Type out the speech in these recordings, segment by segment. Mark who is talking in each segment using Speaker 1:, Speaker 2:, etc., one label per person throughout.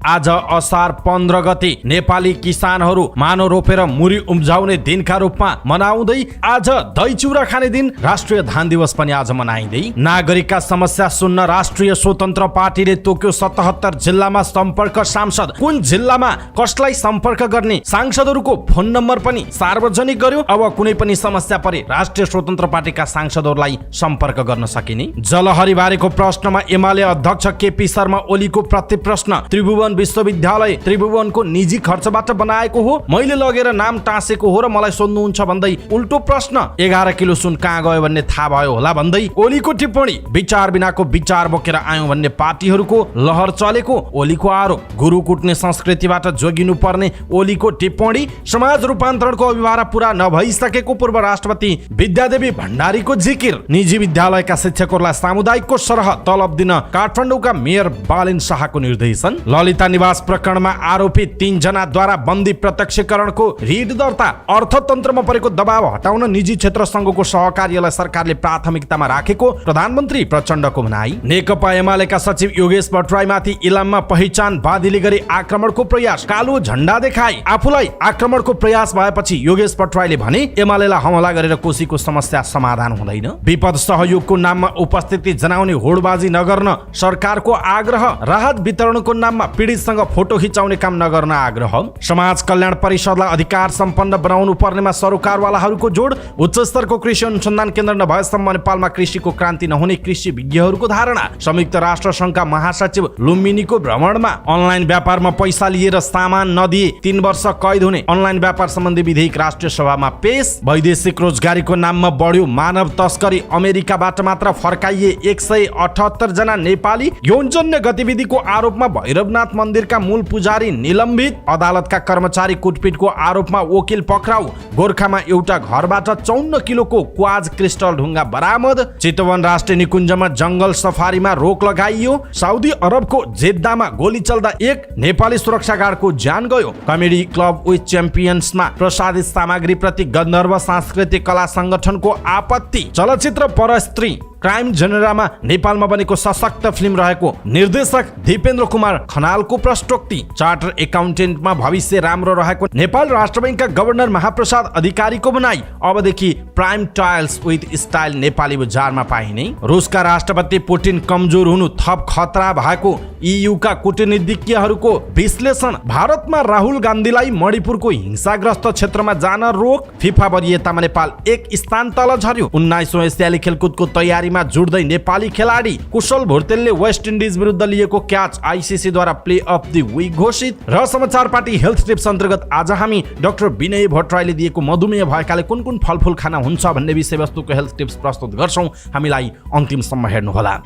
Speaker 1: आज असार 15 गते नेपाली किसानहरू मानो रोपेर मुरी उम्जाउने दिनका रूपमा मनाउँदै आज दही चिउरा खाने दिन राष्ट्रिय धान दिवस पनि आज मनाइँदै नागरिकका समस्या सुन्न राष्ट्रिय स्वतन्त्र पार्टीले तोक्यो 77 जिल्लामा सम्पर्क सांसद। कुन जिल्लामा कसलाई सम्पर्क गर्ने सांसदहरूको फोन नम्बर पनि सार्वजनिक गर्यो। अब कुनै पनि समस्या परे राष्ट्रिय स्वतन्त्र पार्टीका सांसदहरूलाई सम्पर्क गर्न सकिने। जलहरी बारेको प्रश्नमा एमाले अध्यक्ष केपी शर्मा ओलीको प्रतिप्रश्न। त्रिभुवन विश्वविद्यालय त्रिभुवनको निजी खर्चबाट बनाएको हो, मैले लगेर नाम टाँसेको हो र मलाई सोध्नुहुन्छ भन्दै उल्टो प्रश्न। 11 किलो सुन कहाँ गयो भन्ने थाहा भयो होला भन्दै ओलीको टिप्पणी। विचार बिनाको विचार बोकेर आयौं भन्ने पार्टीहरूको लहर चलेको ओलीको आरोप। गुरु कुट्ने संस्कृतिबाट जोगिनु पर्ने ओलीको टिप्पणी। समाज रूपान्तरणको अभिभारा पूरा नभइसकेको पूर्व राष्ट्रपति विद्यादेवी भण्डारीको जिकिर। निजी विद्यालयका शिक्षकहरूलाई सामुदायिकको सरह तलब दिन काठमाडौँका मेयर बालेन शाहको निर्देशन। ललिता निवास प्रकरणमा आरोपित 3 जनाद्वारा बन्दी प्रत्यक्षीकरणको रिट दर्ता। अर्थतन्त्रमा परेको दबाव हटाउन निजी क्षेत्र संघको सहकार्यलाई सरकारले प्राथमिकतामा राखेको प्रधानमन्त्री प्रचण्डको भनाई। नेकपा एमालेका सचिव योगेश भट्टराईमाथि इलाममा पहिचानवादीले गरे आक्रमणको प्रयास। कालो झण्डा देखाए। आफूलाई आक्रमणको प्रयास भएपछि योगेश भट्टराईले भने एमालेलाई हमला गरेर कोशीको समस्या समाधान हुँदैन। विपद सहयोगको नाममा उपस्थिति जनाउने होडबाजी नगर्न सरकारको आग्रह। राहत वितरणको नाममा पीडितसँग फोटो खिचाउने काम नगर्न आग्रह। समाज कल्याण परिषदलाई अधिकार सम्पन्न बनाउनु पर्नेमा सरोकारवालाहरूको जोड। उच्च स्तरको कृषि अनुसन्धान केन्द्र नभएसम्म नेपालमा कृषिको क्रान्ति नहुने कृषि विज्ञहरूको धारणा। संयुक्त राष्ट्र संघका महासचिव लुम्बिनीको भ्रमणमा। अनलाइन व्यापारमा पैसा लिएर सामान नदिए 3 वर्ष कैद हुने अनलाइन व्यापार सम्बन्धी विधेयक राष्ट्रिय सभामा पेश। वैदेशिक रोजगारीको नाममा बढ्यो मानव तस्करी। अमेरिकाबाट मात्र फर्काइए 178 जना नेपाली। यौनजन्य गतिविधिको आरोपमा भैरवनाथ मन्दिरका मूल पुजारी निलम्बित। अदालतका कर्मचारी कुटपिटको आरोपमा वकिल पक्राउ। गोर्खामा एउटा घरबाट 54 किलोको क्वाज क्रिस्टल ढुङ्गा बरामद। चितवन राष्ट्रिय निकुञ्जमा जंगल सफारीमा रोक लगाइयो। साउदी अरबको जेद्दामा गोली चल्दा 1 नेपाली सुरक्षा गार्डको ज्यान गयो। कमेडी क्लब विथ च्याम्पियन्समा प्रसादित सामग्री प्रति गन्धर्व सांस्कृतिक कला संगठनको आपत्ति। चलचित्र परस्त्री क्राइम जेनरामा नेपालमा बनेको सशक्त फिल्म रहेको निर्देशक दीपेन्द्र कुमार खनालको प्रश्नोक्ति। चार्टर एकाउन्टेन्टमा भविष्य राम्रो रहेको नेपाल राष्ट्र बैंकका गभर्नर महाप्रसाद अधिकारीको भनाई। अबदेखि prime tiles with style Nepali बजारमा पाइने। रुसका राष्ट्रपति पुटिन कमजोर हुनु थप खतरा भएको ईयूका कूटनीतिज्ञहरूको विश्लेषण। भारतमा राहुल गान्धीलाई मणिपुरको हिंसाग्रस्त क्षेत्रमा जान रोक। फिफा वरियतामा नेपाल 1 स्थान तल झर्यो। 19औं एसियाली खेलकुदको तयारीमा जुट्दै नेपाली खेलाडी। कुशल भुर्तेलले वेस्ट इन्डिज विरुद्ध लिएको क्याच आईसीसी द्वारा प्ले अफ द विक घोषित। र समाचार पार्टी हेल्थ टिप्स अन्तर्गत आज हामी डाक्टर विनय भट्टराईले दिएको मधुमेह भएकाले कुन कुन फलफुल खाना हुन्छ भन्ने विषयवस्तुको हेल्थ टिप्स प्रस्तुत गर्छौं। हामीलाई अन्तिमसम्म हेर्नुहोला।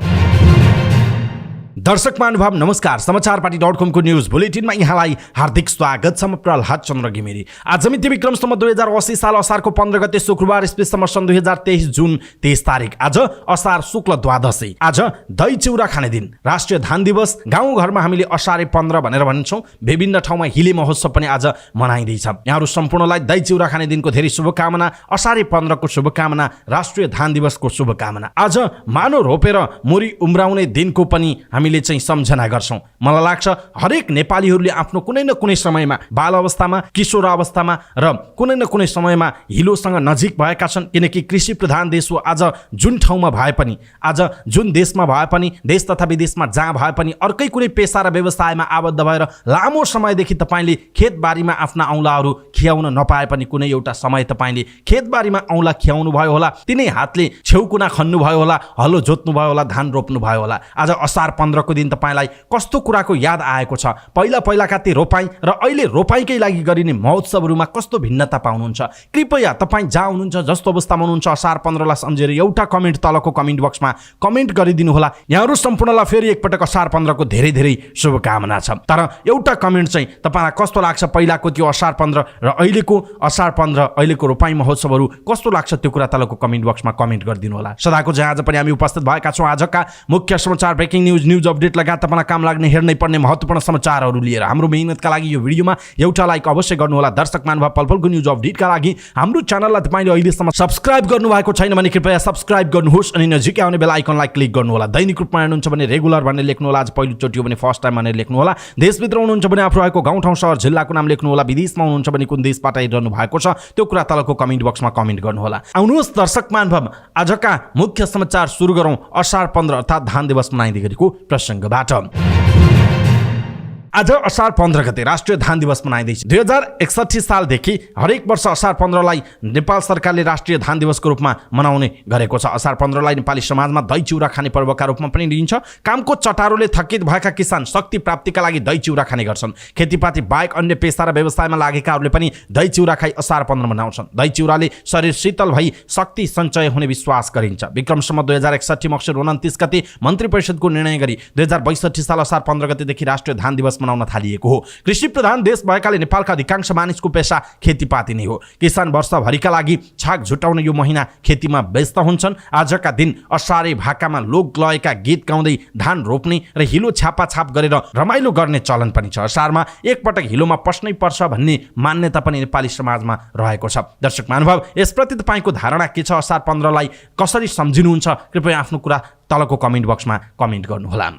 Speaker 1: दर्शक महानुभाव नमस्कार। समाचारपाटी.com को न्यूज बुलेटिनमा यहाँलाई हार्दिक स्वागत छ। म प्रहलाद चन्द्र घिमिरे। आज मिति विक्रम सम्वत 2080 साल असारको 15 गते शुक्रबार इस्वी सन् 2023 जुन 23 तारिक। आज असार शुक्ल द्वादशी। आज दही चिउरा खाने दिन, राष्ट्रिय धान दिवस। गाउँ घरमा हामीले असारे 15 भनेर भन्छौं। विभिन्न ठाउँमा हिली महोत्सव पनि आज मनाइँदैछ। यहाँहरू सम्पूर्णलाई दही चिउरा खाने दिनको धेरै शुभकामना। असारे 15 को शुभकामना। राष्ट्रिय धान दिवसको शुभकामना। आज मानो रोपेर मुरी उम्राउने दिनको पनि हामीले चाहिँ सम्झना गर्छौं। मलाई लाग्छ हरेक नेपालीहरूले आफ्नो कुनै न कुनै समयमा, बाल अवस्थामा, किशोर अवस्थामा र कुनै न कुनै समयमा हिलोसँग नजिक भएका छन्। किनकि कृषि प्रधान देश हो। आज जुन ठाउँमा भए पनि, आज जुन देशमा भए पनि, देश तथा विदेशमा जहाँ भए पनि अर्कै कुनै पेशा र व्यवसायमा आबद्ध भएर लामो समयदेखि तपाईले खेतबारीमा आफ्ना औँलाहरू खियाउन नपाए पनि कुनै एउटा समय तपाईले खेतबारीमा औँला खियाउनु भयो होला। तिनै हातले छेउकुना खन्नु भयो होला, हलो जोत्नु भयो होला, धान रोप्नु भयो होला। आज असार 15 को दिन तपाईलाई कस्तो कुराको याद आएको छ? पहिलाका ती रोपाई र अहिले रोपाईकै लागि गरिने महोत्सवहरूमा कस्तो भिन्नता पाउनुहुन्छ? कृपया तपाईँ जहाँ हुनुहुन्छ, जस्तो अवस्थामा हुनुहुन्छ, असार 15 लाई सम्झेर एउटा कमेन्ट तलको कमेन्ट बक्समा कमेन्ट गरिदिनु होला। यहाँहरू सम्पूर्णलाई फेरि एकपटक असार 15 को धेरै धेरै शुभकामना छ। तर एउटा कमेन्ट चाहिँ तपाईलाई कस्तो लाग्छ? पहिलाको त्यो असार 15 र अहिलेको असार 15, अहिलेको रोपाई महोत्सवहरू कस्तो लाग्छ? त्यो कुरा तलको कमेन्ट बक्समा कमेन्ट गरिदिनु होला। सदाको चाहिँ आज पनि हामी उपस्थित भएका छौँ। आजका मुख्य समाचार ब्रेकिङ न्यूज अपडेट लगायत तपाईँलाई काम लाग्ने हेर्नै पर्ने महत्त्वपूर्ण समाचारहरू लिएर हाम्रो मेहनतका लागि यो भिडियोमा एउटा लाइक अवश्य गर्नुहोला। दर्शक महानुभाव, पल पलको न्युज अपडेटका लागि हाम्रो च्यानललाई तपाईँले अहिलेसम्म सब्स्क्राइब गर्नुभएको छैन भने कृपया सब्स्क्राइब गर्नुहोस् अनि नजिकै आउने बेल आइकनलाई क्लिक गर्नुहोला। दैनिक रूपमा हेर्नुहुन्छ भने रेगुलर भनेर लेख्नुहोला, आज पहिलोचोटि हो भने फर्स्ट टाइम भनेर लेख्नुहोला। देशभित्र हुनुहुन्छ भने आफू रहेको गाउँ ठाउँ सहर जिल्लाको नाम लेख्नुहोला। विदेशमा हुनुहुन्छ भने कुन देशबाट हेरिरहनु भएको छ त्यो कुरा तलको कमेन्ट बक्समा कमेन्ट गर्नुहोला। आउनुहोस् दर्शक महानुभाव, आजका मुख्य समाचार सुरु गरौँ असार 15 अर्थात् धान दिवस मनाइँदै गरेको प्रसङ्गबाट। आज असार 15 गते राष्ट्रिय धान दिवस मनाइँदैछ। 2061 सालदेखि हरेक वर्ष असार 15लाई नेपाल सरकारले राष्ट्रिय धान दिवसको रूपमा मनाउने गरेको छ। असार 15लाई नेपाली समाजमा दही चिउरा खाने पर्वका रूपमा पनि लिइन्छ। कामको चटारोले थकित भएका किसान शक्ति प्राप्तिका लागि दही चिउरा खाने गर्छन्। खेतीपाती बाहेक अन्य पेसा र व्यवसायमा लागेकाहरूले पनि दही चिउरा खाई असार 15 मनाउँछन्। दही चिउराले शरीर शीतल भई शक्ति सञ्चय हुने विश्वास गरिन्छ। विक्रमसम्म 2061 मक्सिर 29 गते मन्त्री परिषदको निर्णय गरी 2062 साल असार 15 गतेदेखि राष्ट्रिय धान दिवस मनाउन थालिएको हो। कृषि प्रधान देश भएकाले नेपालका अधिकांश मानिसको पेशा खेतीपाती नै हो। किसान वर्षभरिका लागि छाक झुटाउन यो महिना खेतीमा व्यस्त हुन्छन्। आजका दिन असारे भाकामा लोक लयका गीत गाउँदै धान रोप्ने र हिलो छापाछाप गरेर रमाइलो गर्ने चलन पनि छ। असारमा एकपटक हिलोमा पस्नै पर्छ भन्ने मान्यता पनि नेपाली समाजमा रहेको छ। दर्शक महानुभाव, यसप्रति तपाईँको धारणा के छ? असार 15लाई कसरी सम्झिनुहुन्छ? कृपया आफ्नो कुरा तलको कमेन्ट बक्समा कमेन्ट गर्नुहोला।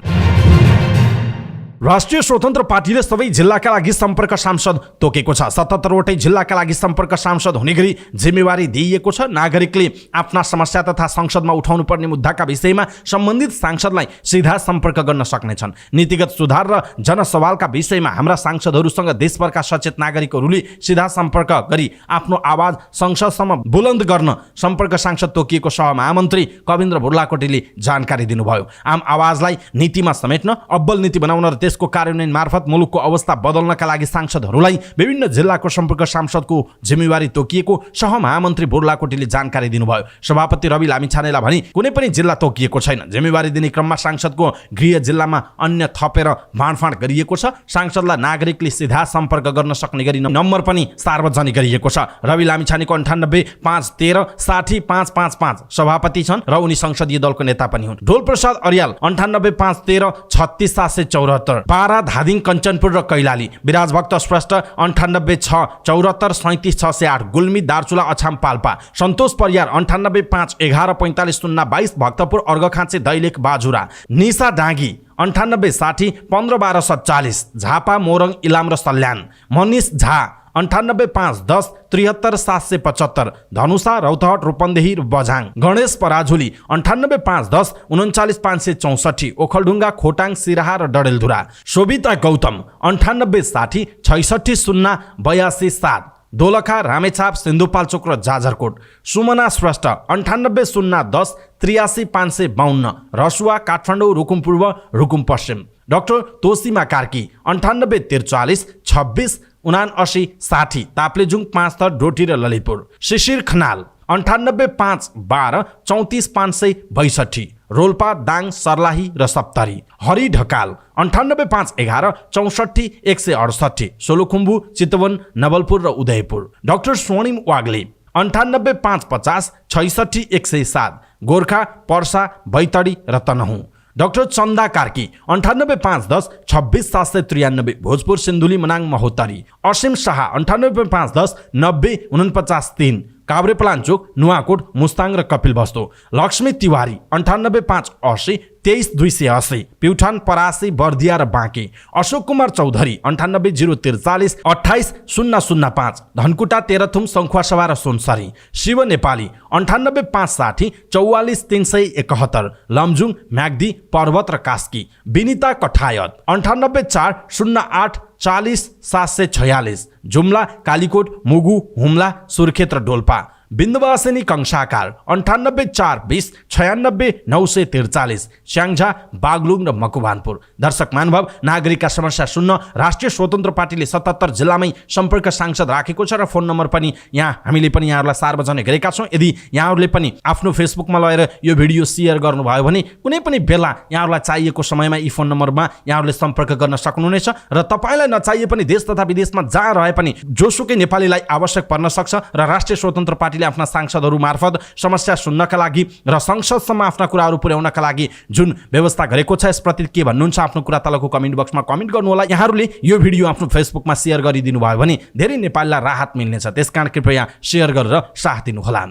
Speaker 1: राष्ट्रिय स्वतन्त्र पार्टीले सबै जिल्लाका लागि सम्पर्क सांसद तोकेको छ। 77 वटै जिल्लाका लागि सम्पर्क सांसद हुने गरी जिम्मेवारी दिइएको छ। नागरिकले आफ्ना समस्या तथा संसदमा उठाउनु पर्ने मुद्दाका विषयमा सम्बन्धित सांसदलाई सीधा सम्पर्क गर्न सक्नेछन्। नीतिगत सुधार र जनसवालका विषयमा हाम्रा सांसदहरूसँग देशभरका सचेत नागरिकहरूले सीधा सम्पर्क गरी आफ्नो आवाज संसदसम्म बुलन्द गर्न सम्पर्क सांसद तोकिएको सहमहामन्त्री कविन्द्र बुर्लाकोटीले जानकारी दिनुभयो। आम आवाजलाई नीतिमा समेट्न, अब्बल नीति बनाउन र त्यसको कार्यान्वयन मार्फत मुलुकको अवस्था बदल्नका लागि सांसदहरूलाई विभिन्न जिल्लाको सम्पर्क सांसदको जिम्मेवारी तोकिएको सहमहामन्त्री बुर्लाकोटीले जानकारी दिनुभयो। सभापति रवि लामिछानेलाई भने कुनै पनि जिल्ला तोकिएको छैन। जिम्मेवारी दिने क्रममा सांसदको गृह जिल्लामा अन्य थपेर बाँडफाँड गरिएको छ। सांसदलाई नागरिकले सीधा सम्पर्क गर्न सक्ने गरी नम्बर पनि सार्वजनिक गरिएको छ। रवि लामिछानेको 98 513 60 555 सभापति छन् र उनी संसदीय दलको नेता पनि हुन्। ढोलप्रसाद अर्याल 98 513 36 774, पारा धादिङ कञ्चनपुर र कैलाली। विराजभक्त श्रेष्ठ 98 6 74 37 608, गुल्मी दार्चुला अछाम पाल्पा। सन्तोष परियार 98 5 11 45 022, भक्तपुर अर्घखाँचे दैलेख बाजुरा। निशा डाँगी 98 60 15 12 47, झापा मोरङ इलाम र सल्यान। मनिष झा 98 5 10 73 775, धनुषा रौतहट रूपन्देही र बझाङ। गणेश पराजुली 98 5 10 39 564, ओखलढुङ्गा खोटाङ सिराहा र डडेलधुरा। शोभिता गौतम 98 60 66 0 82 7, दोलखा रामेछाप सिन्धुपाल्चोक र जाजरकोट। सुमना श्रेष्ठ 98 0 10 83 552, रसुवा काठमाडौँ रुकुम पूर्व रुकुम पश्चिम। डाक्टर तोसीमा कार्की 98 43 26 79 60, ताप्लेजुङ 5 थर डोटी र ललितपुर। शिशिर खनाल 98 5 12 34 562, रोल्पा दाङ सर्लाही र सप्तरी। हरि ढकाल 98 5 11 64 168, सोलुखुम्बु चितवन नवलपुर र उदयपुर। डाक्टर स्वर्णिम वाग्ले 98 5 50 66 107, गोर्खा पर्सा बैतडी र तनहुँ। डाक्टर चन्दा कार्की 98 5 10 26 793, भोजपुर सिन्धुली मनाङ महोत्तरी। असीम शाह 98 5 10 90 49 3, काभ्रेपलाञ्चोक नुवाकोट मुस्ताङ र कपिलवस्तु। लक्ष्मी तिवारी 98 5 80 23 280, प्युठान परासी बर्दिया र बाँके। अशोक कुमार चौधरी 98 043 28 005, धनकुटा तेह्रथुम सङ्खुवासभा र सुनसरी। शिव नेपाली 98 5 60 44 371, लमजुङ म्याग्दी पर्वत र कास्की। विनिता कठायत 98 4 08 40 746, जुम्ला कालीकोट मुगु हुम्ला सुर्खेत र डोल्पा। बिन्दुवासिनी कंसाकार 98 4 20 96 943, स्याङ्झा बागलुङ र मकुवानपुर। दर्शक महानुभाव, नागरिकका समस्या सुन्न राष्ट्रिय स्वतन्त्र पार्टीले 77 जिल्लामै सम्पर्क सांसद राखेको छ र फोन नम्बर पनि यहाँ हामीले पनि यहाँहरूलाई सार्वजनिक गरेका छौँ। यदि यहाँहरूले पनि आफ्नो फेसबुकमा लगेर यो भिडियो सेयर गर्नुभयो भने कुनै पनि बेला यहाँहरूलाई चाहिएको समयमा यी फोन नम्बरमा यहाँहरूले सम्पर्क गर्न सक्नुहुनेछ र तपाईँलाई नचाहिए पनि देश तथा विदेशमा जहाँ रहे पनि जोसुकै नेपालीलाई आवश्यक पर्न सक्छ र राष्ट्रिय स्वतन्त्र पार्टीले पार्टीले आफ्ना सांसदहरू मार्फत समस्या सुन्नका लागि र संसदसम्म आफ्ना कुराहरू पुर्याउनका लागि जुन व्यवस्था गरेको छ यसप्रति के भन्नुहुन्छ आफ्नो कुरा तलको कमेन्ट बक्समा कमेन्ट गर्नुहोला। यहाँहरूले यो भिडियो आफ्नो फेसबुकमा सेयर गरिदिनु भयो भने धेरै नेपालीलाई राहत मिल्नेछ, त्यसकारण कृपया सेयर गरेर साथ दिनुहोला।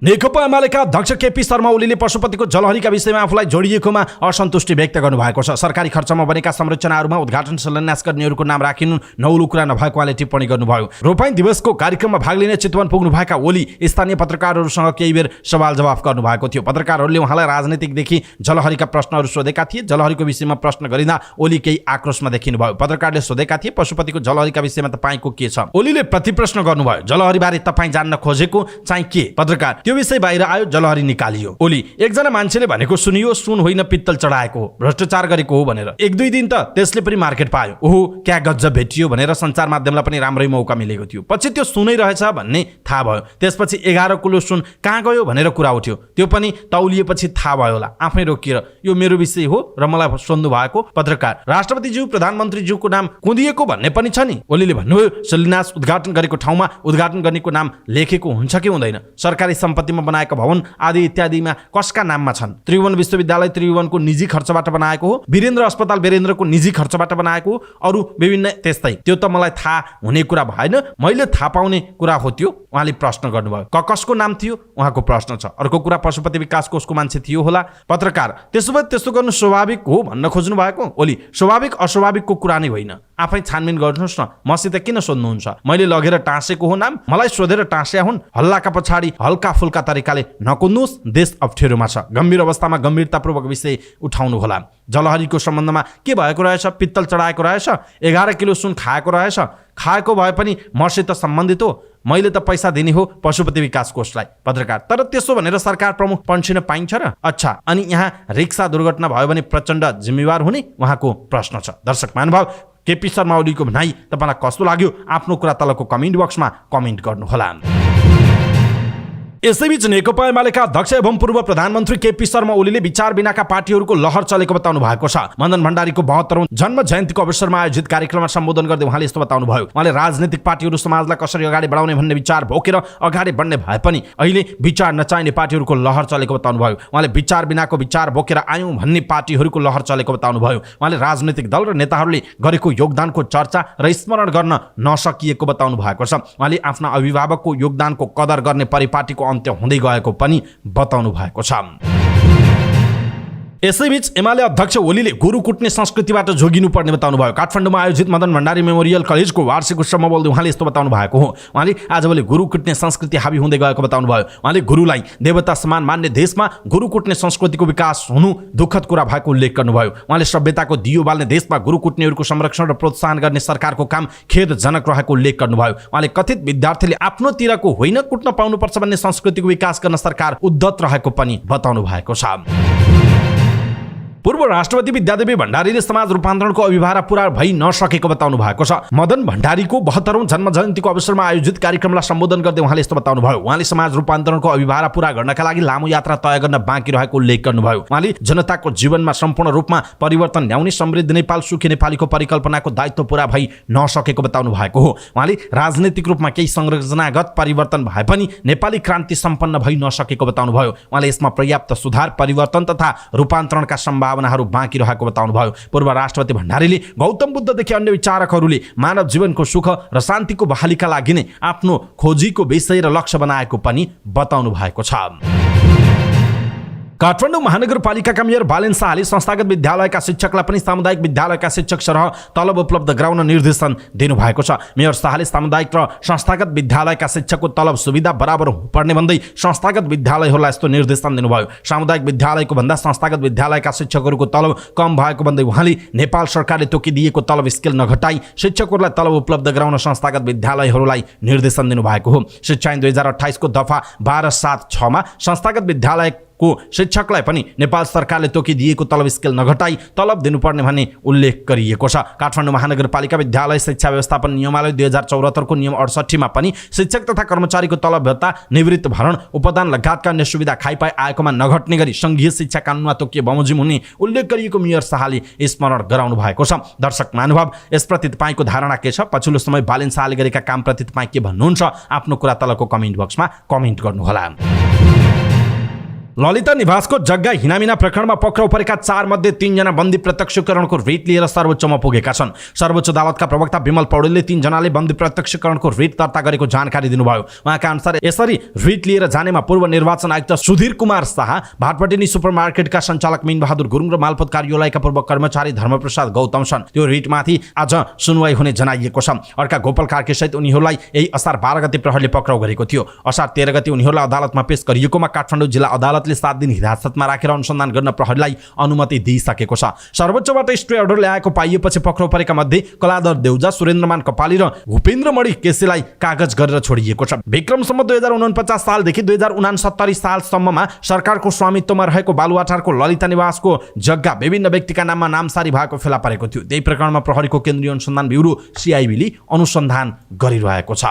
Speaker 1: नेकपा एमालेका अध्यक्ष केपी शर्मा ओलीले पशुपतिको जलहरीका विषयमा आफूलाई जोडिएकोमा असन्तुष्टि व्यक्त गर्नुभएको छ। सरकारी खर्चमा बनेका संरचनाहरूमा उद्घाटन शिलान्यास गर्नेहरूको नाम राखिनु नौलो कुरा नभएको उहाँले टिप्पणी गर्नुभयो। रोपाइँ दिवसको कार्यक्रममा भाग लिने चितवन पुग्नुभएका ओली स्थानीय पत्रकारहरूसँग केही बेर सवाल जवाफ गर्नुभएको थियो। पत्रकारहरूले उहाँलाई राजनीतिकदेखि जलहरीका प्रश्नहरू सोधेका थिए। जलहरीको विषयमा प्रश्न गरिँदा ओली केही आक्रोशमा देखिनुभयो। पत्रकारले सोधेका थिए पशुपतिको जलहरीका विषयमा तपाईँको के छ? ओलीले प्रतिप्रश्न गर्नुभयो, जलहरीबारे तपाईँ जान्न खोजेको चाहिँ के? पत्रकार, त्यो विषय बाहिर आयो, जलहरी निकालियो। ओली, एकजना मान्छेले भनेको सुनियो, सुन होइन पित्तल चढाएको हो, भ्रष्टाचार गरेको हो भनेर। एक दुई दिन त त्यसले पनि मार्केट पायो। ओहो क्या गजब भेटियो भनेर सञ्चार माध्यमलाई पनि राम्रै मौका मिलेको थियो। पछि त्यो सुनै रहेछ भन्ने थाहा भयो। त्यसपछि 11 किलो सुन कहाँ गयो भनेर कुरा उठ्यो। त्यो पनि तौलिएपछि थाहा भयो होला। आफै रोकिएर यो मेरो विषय हो र मलाई सोध्नु भएको। पत्रकार, राष्ट्रपतिज्यू प्रधानमन्त्रीज्यूको नाम कुदिएको भन्ने पनि छ नि? ओलीले भन्नुभयो, शिलान्यास उद्घाटन गरेको ठाउँमा उद्घाटन गर्नेको नाम लेखेको हुन्छ कि हुँदैन? सरकारी सम्पत्तिमा बनाएका भवन आदि इत्यादिमा कसका नाममा छन्? त्रिभुवन विश्वविद्यालय त्रिभुवनको निजी खर्चबाट बनाएको हो। वीरेन्द्र अस्पताल वीरेन्द्रको निजी खर्चबाट बनाएको हो। अरू विभिन्न त्यस्तै। त्यो त मलाई थाहा हुने कुरा भएन, मैले थाहा पाउने कुरा हो त्यो। उहाँले प्रश्न गर्नुभयो। कसको नाम थियो? उहाँको प्रश्न छ। अर्को कुरा, पशुपति विकास कोषको मान्छे थियो होला? पत्रकार, त्यसो भए त्यसो गर्नु स्वाभाविक हो भन्न खोज्नु भएको? ओली, स्वाभाविक अस्वाभाविकको कुरा नै होइन, आफै छानबिन गर्नुहोस् न, मसित किन सोध्नुहुन्छ? मैले लगेर टाँसेको हो नाम? मलाई सोधेर टाँस्या हुन्? हल्लाका पछाडि हल्का फुल्का तरिकाले नकुद्नुहोस्, देश अप्ठ्यारोमा छ। गम्भीर अवस्थामा गम्भीरतापूर्वक विषय उठाउनु होला। जलहरीको सम्बन्धमा के भएको रहेछ? पित्तल चढाएको रहेछ, 11 किलो सुन खाएको रहेछ। खाएको भए पनि मसित सम्बन्धित हो, मैले त पैसा दिने हो पशुपति विकास कोषलाई। पत्रकार, तर त्यसो भनेर सरकार प्रमुख पन्सिन पाइन्छ र? अच्छा, अनि यहाँ रिक्सा दुर्घटना भयो भने प्रचण्ड जिम्मेवार हुने? उहाँको प्रश्न छ। दर्शक महानुभाव, केपी शर्मा ओलीको भनाई तपाईँलाई कस्तो लाग्यो? आफ्नो कुरा तलको कमेन्ट बक्समा कमेन्ट गर्नुहोला। यसैबीच नेकपा एमालेका अध्यक्ष एवं पूर्व प्रधानमन्त्री केपी शर्मा ओलीले विचार बिनाका पार्टीहरूको लहर चलेको बताउनु भएको छ। मदन भण्डारीको 72औं जन्म जयन्तीको अवसरमा आयोजित कार्यक्रममा सम्बोधन गर्दै उहाँले यस्तो बताउनु भयो। उहाँले राजनीतिक पार्टीहरू समाजलाई कसरी अगाडि बढाउने भन्ने विचार बोकेर अगाडि बढ्ने भए पनि अहिले विचार नचाहिने पार्टीहरूको लहर चलेको बताउनु भयो। उहाँले विचार बिनाको विचार बोकेर आयौँ भन्ने पार्टीहरूको लहर चलेको बताउनु भयो। उहाँले राजनीतिक दल र नेताहरूले गरेको योगदानको चर्चा र स्मरण गर्न नसकिएको बताउनु भएको छ। उहाँले आफ्ना अभिभावकको योगदानको कदर गर्ने परिपाटीको अन्त्य हुँदै गएको पनि बताउनु भएको छ। यसैबीच एमाले अध्यक्ष ओलीले गुरु कुट्ने संस्कृतिबाट जोगिनु पर्ने बताउनु भयो। काठमाडौँमा आयोजित मदन भण्डारी मेमोरियल कलेजको वार्षिक उत्सवमा बोल्दै उहाँले यस्तो बताउनु भएको हो। उहाँले आजभोलि गुरु कुट्ने संस्कृति हावी हुँदै गएको बताउनु भयो। उहाँले गुरुलाई देवता समान मान्ने देशमा गुरु कुट्ने संस्कृतिको विकास हुनु दुःखद कुरा भएको उल्लेख गर्नुभयो। उहाँले सभ्यताको दियो बाल्ने देशमा गुरु कुट्नेहरूको संरक्षण र प्रोत्साहन गर्ने सरकारको काम खेदजनक रहेको उल्लेख गर्नुभयो। उहाँले कथित विद्यार्थीले आफ्नोतिरको होइन कुट्न पाउनुपर्छ भन्ने संस्कृतिको विकास गर्न सरकार उद्धत रहेको पनि बताउनु भएको छ। पूर्व राष्ट्रपति विद्यादेवी भण्डारीले समाज रूपान्तरणको अभिभारा पूरा भइ नसकेको बताउनु भएको छ। मदन भण्डारीको 72औं जन्म जयन्तीको अवसरमा आयोजित कार्यक्रमलाई सम्बोधन गर्दै उहाँले यस्तो बताउनु भयो। उहाँले समाज रूपान्तरणको अभिभारा पूरा गर्नका लागि लामो यात्रा तय गर्न बाँकी रहेको उल्लेख गर्नुभयो। उहाँले जनताको जीवनमा सम्पूर्ण रूपमा परिवर्तन ल्याउने समृद्ध नेपाल सुखी नेपालीको परिकल्पनाको दायित्व पूरा भइ नसकेको बताउनु भएको हो। उहाँले राजनीतिक रूपमा केही संरचनागत परिवर्तन भए पनि नेपाली क्रान्ति सम्पन्न भइ नसकेको बताउनु भयो। उहाँले यसमा पर्याप्त सुधार परिवर्तन तथा रूपान्तरणका सम्भावनाहरू बाँकी रहेको बताउनु भयो। पूर्व राष्ट्रपति भण्डारीले गौतम बुद्धदेखि अन्य विचारकहरूले मानव जीवनको सुख र शान्तिको बहालीका लागि नै आफ्नो खोजीको विषय र लक्ष्य बनाएको पनि बताउनु भएको छ। काठमाडौँ महानगरपालिकाका मेयर बालेन शाहले संस्थागत विद्यालयका शिक्षकलाई पनि सामुदायिक विद्यालयका शिक्षक सरह तलब उपलब्ध गराउन निर्देशन दिनुभएको छ। मेयर शाहले सामुदायिक र संस्थागत विद्यालयका शिक्षकको तलब सुविधा बराबर पर्ने भन्दै संस्थागत विद्यालयहरूलाई यस्तो निर्देशन दिनुभयो। सामुदायिक विद्यालयको भन्दा संस्थागत विद्यालयका शिक्षकहरूको तलब कम भएको भन्दै उहाँले नेपाल सरकारले तोकिदिएको तलब स्केल नघटाई शिक्षकहरूलाई तलब उपलब्ध गराउन संस्थागत विद्यालयहरूलाई निर्देशन दिनुभएको हो। शिक्षा ऐन 2028 को दफा 1276 मा संस्थागत विद्यालय को शिक्षकलाई पनि नेपाल सरकारले तोकिदिएको तलब स्केल नघटाई तलब दिनुपर्ने भन्ने उल्लेख गरिएको छ। काठमाडौँ महानगरपालिका विद्यालय शिक्षा व्यवस्थापन नियमावली 2074 को नियम 68 मा पनि शिक्षक तथा कर्मचारीको तलब भत्ता, निवृत्त भरण, उपदान लगायतका अन्य सुविधा खाइपाई आएकोमा नघट्ने गरी संघीय शिक्षा कानुनमा तोकिए बमोजिम हुने उल्लेख गरिएको मेयर शाहले स्मरण गराउनु भएको छ। दर्शक महानुभाव, यसप्रति तपाईँको धारणा के छ? पछिल्लो समय बालेन शाहले गरेका कामप्रति तपाईँ के भन्नुहुन्छ? आफ्नो कुरा तलको कमेन्ट बक्समा कमेन्ट गर्नुहोला। ललिता निवासको जग्गा हिनामिना प्रकरणमा पक्राउ परेका 4 मध्ये 3 जना बन्दी प्रत्यक्षकरणको रिट लिएर सर्वोच्चमा पुगेका छन्। सर्वोच्च अदालतका प्रवक्ता विमल पौडेलले 3 जनाले बन्दी प्रत्यक्षकरणको रिट दर्ता गरेको जानकारी दिनुभयो। उहाँका अनुसार यसरी रिट लिएर जानेमा पूर्व निर्वाचन आयुक्त सुधीर कुमार शाह, भाटपटेनी सुपरमार्केटका सञ्चालक मीनबहादुर गुरुङ र मालपोत कार्यालयका पूर्व कर्मचारी धर्मप्रसाद गौतम छन्। त्यो रिटमाथि आज सुनवाई हुने जनाइएको छ। अर्का गोपाल कार्की सहित उनीहरूलाई यही असार 12 गते प्रहरीले पक्राउ गरेको थियो। असार 13 गते उनीहरूलाई अदालतमा पेश गरिएकोमा काठमाडौँ जिल्ला अदालतले 7 दिन हिरासतमा राखेर अनुसन्धान गर्न प्रहरीलाई अनुमति दिइसकेको छ। सर्वोच्चबाट स्टे अर्डर ल्याएको पाइएपछि पक्राउ परेका मध्ये कलाधर देउजा, सुरेन्द्रमान कपाली र भूपेन्द्र मणि केसीलाई कागज गरेर छोडिएको छ। विक्रमसम्म 2049 सालदेखि 2069 सालसम्ममा सरकारको स्वामित्वमा रहेको बालुवाटारको ललिता निवासको जग्गा विभिन्न व्यक्तिका नाममा नामसारी भएको फेला परेको थियो। त्यही प्रकरणमा प्रहरीको केन्द्रीय अनुसन्धान ब्युरो CIB अनुसन्धान गरिरहेको छ।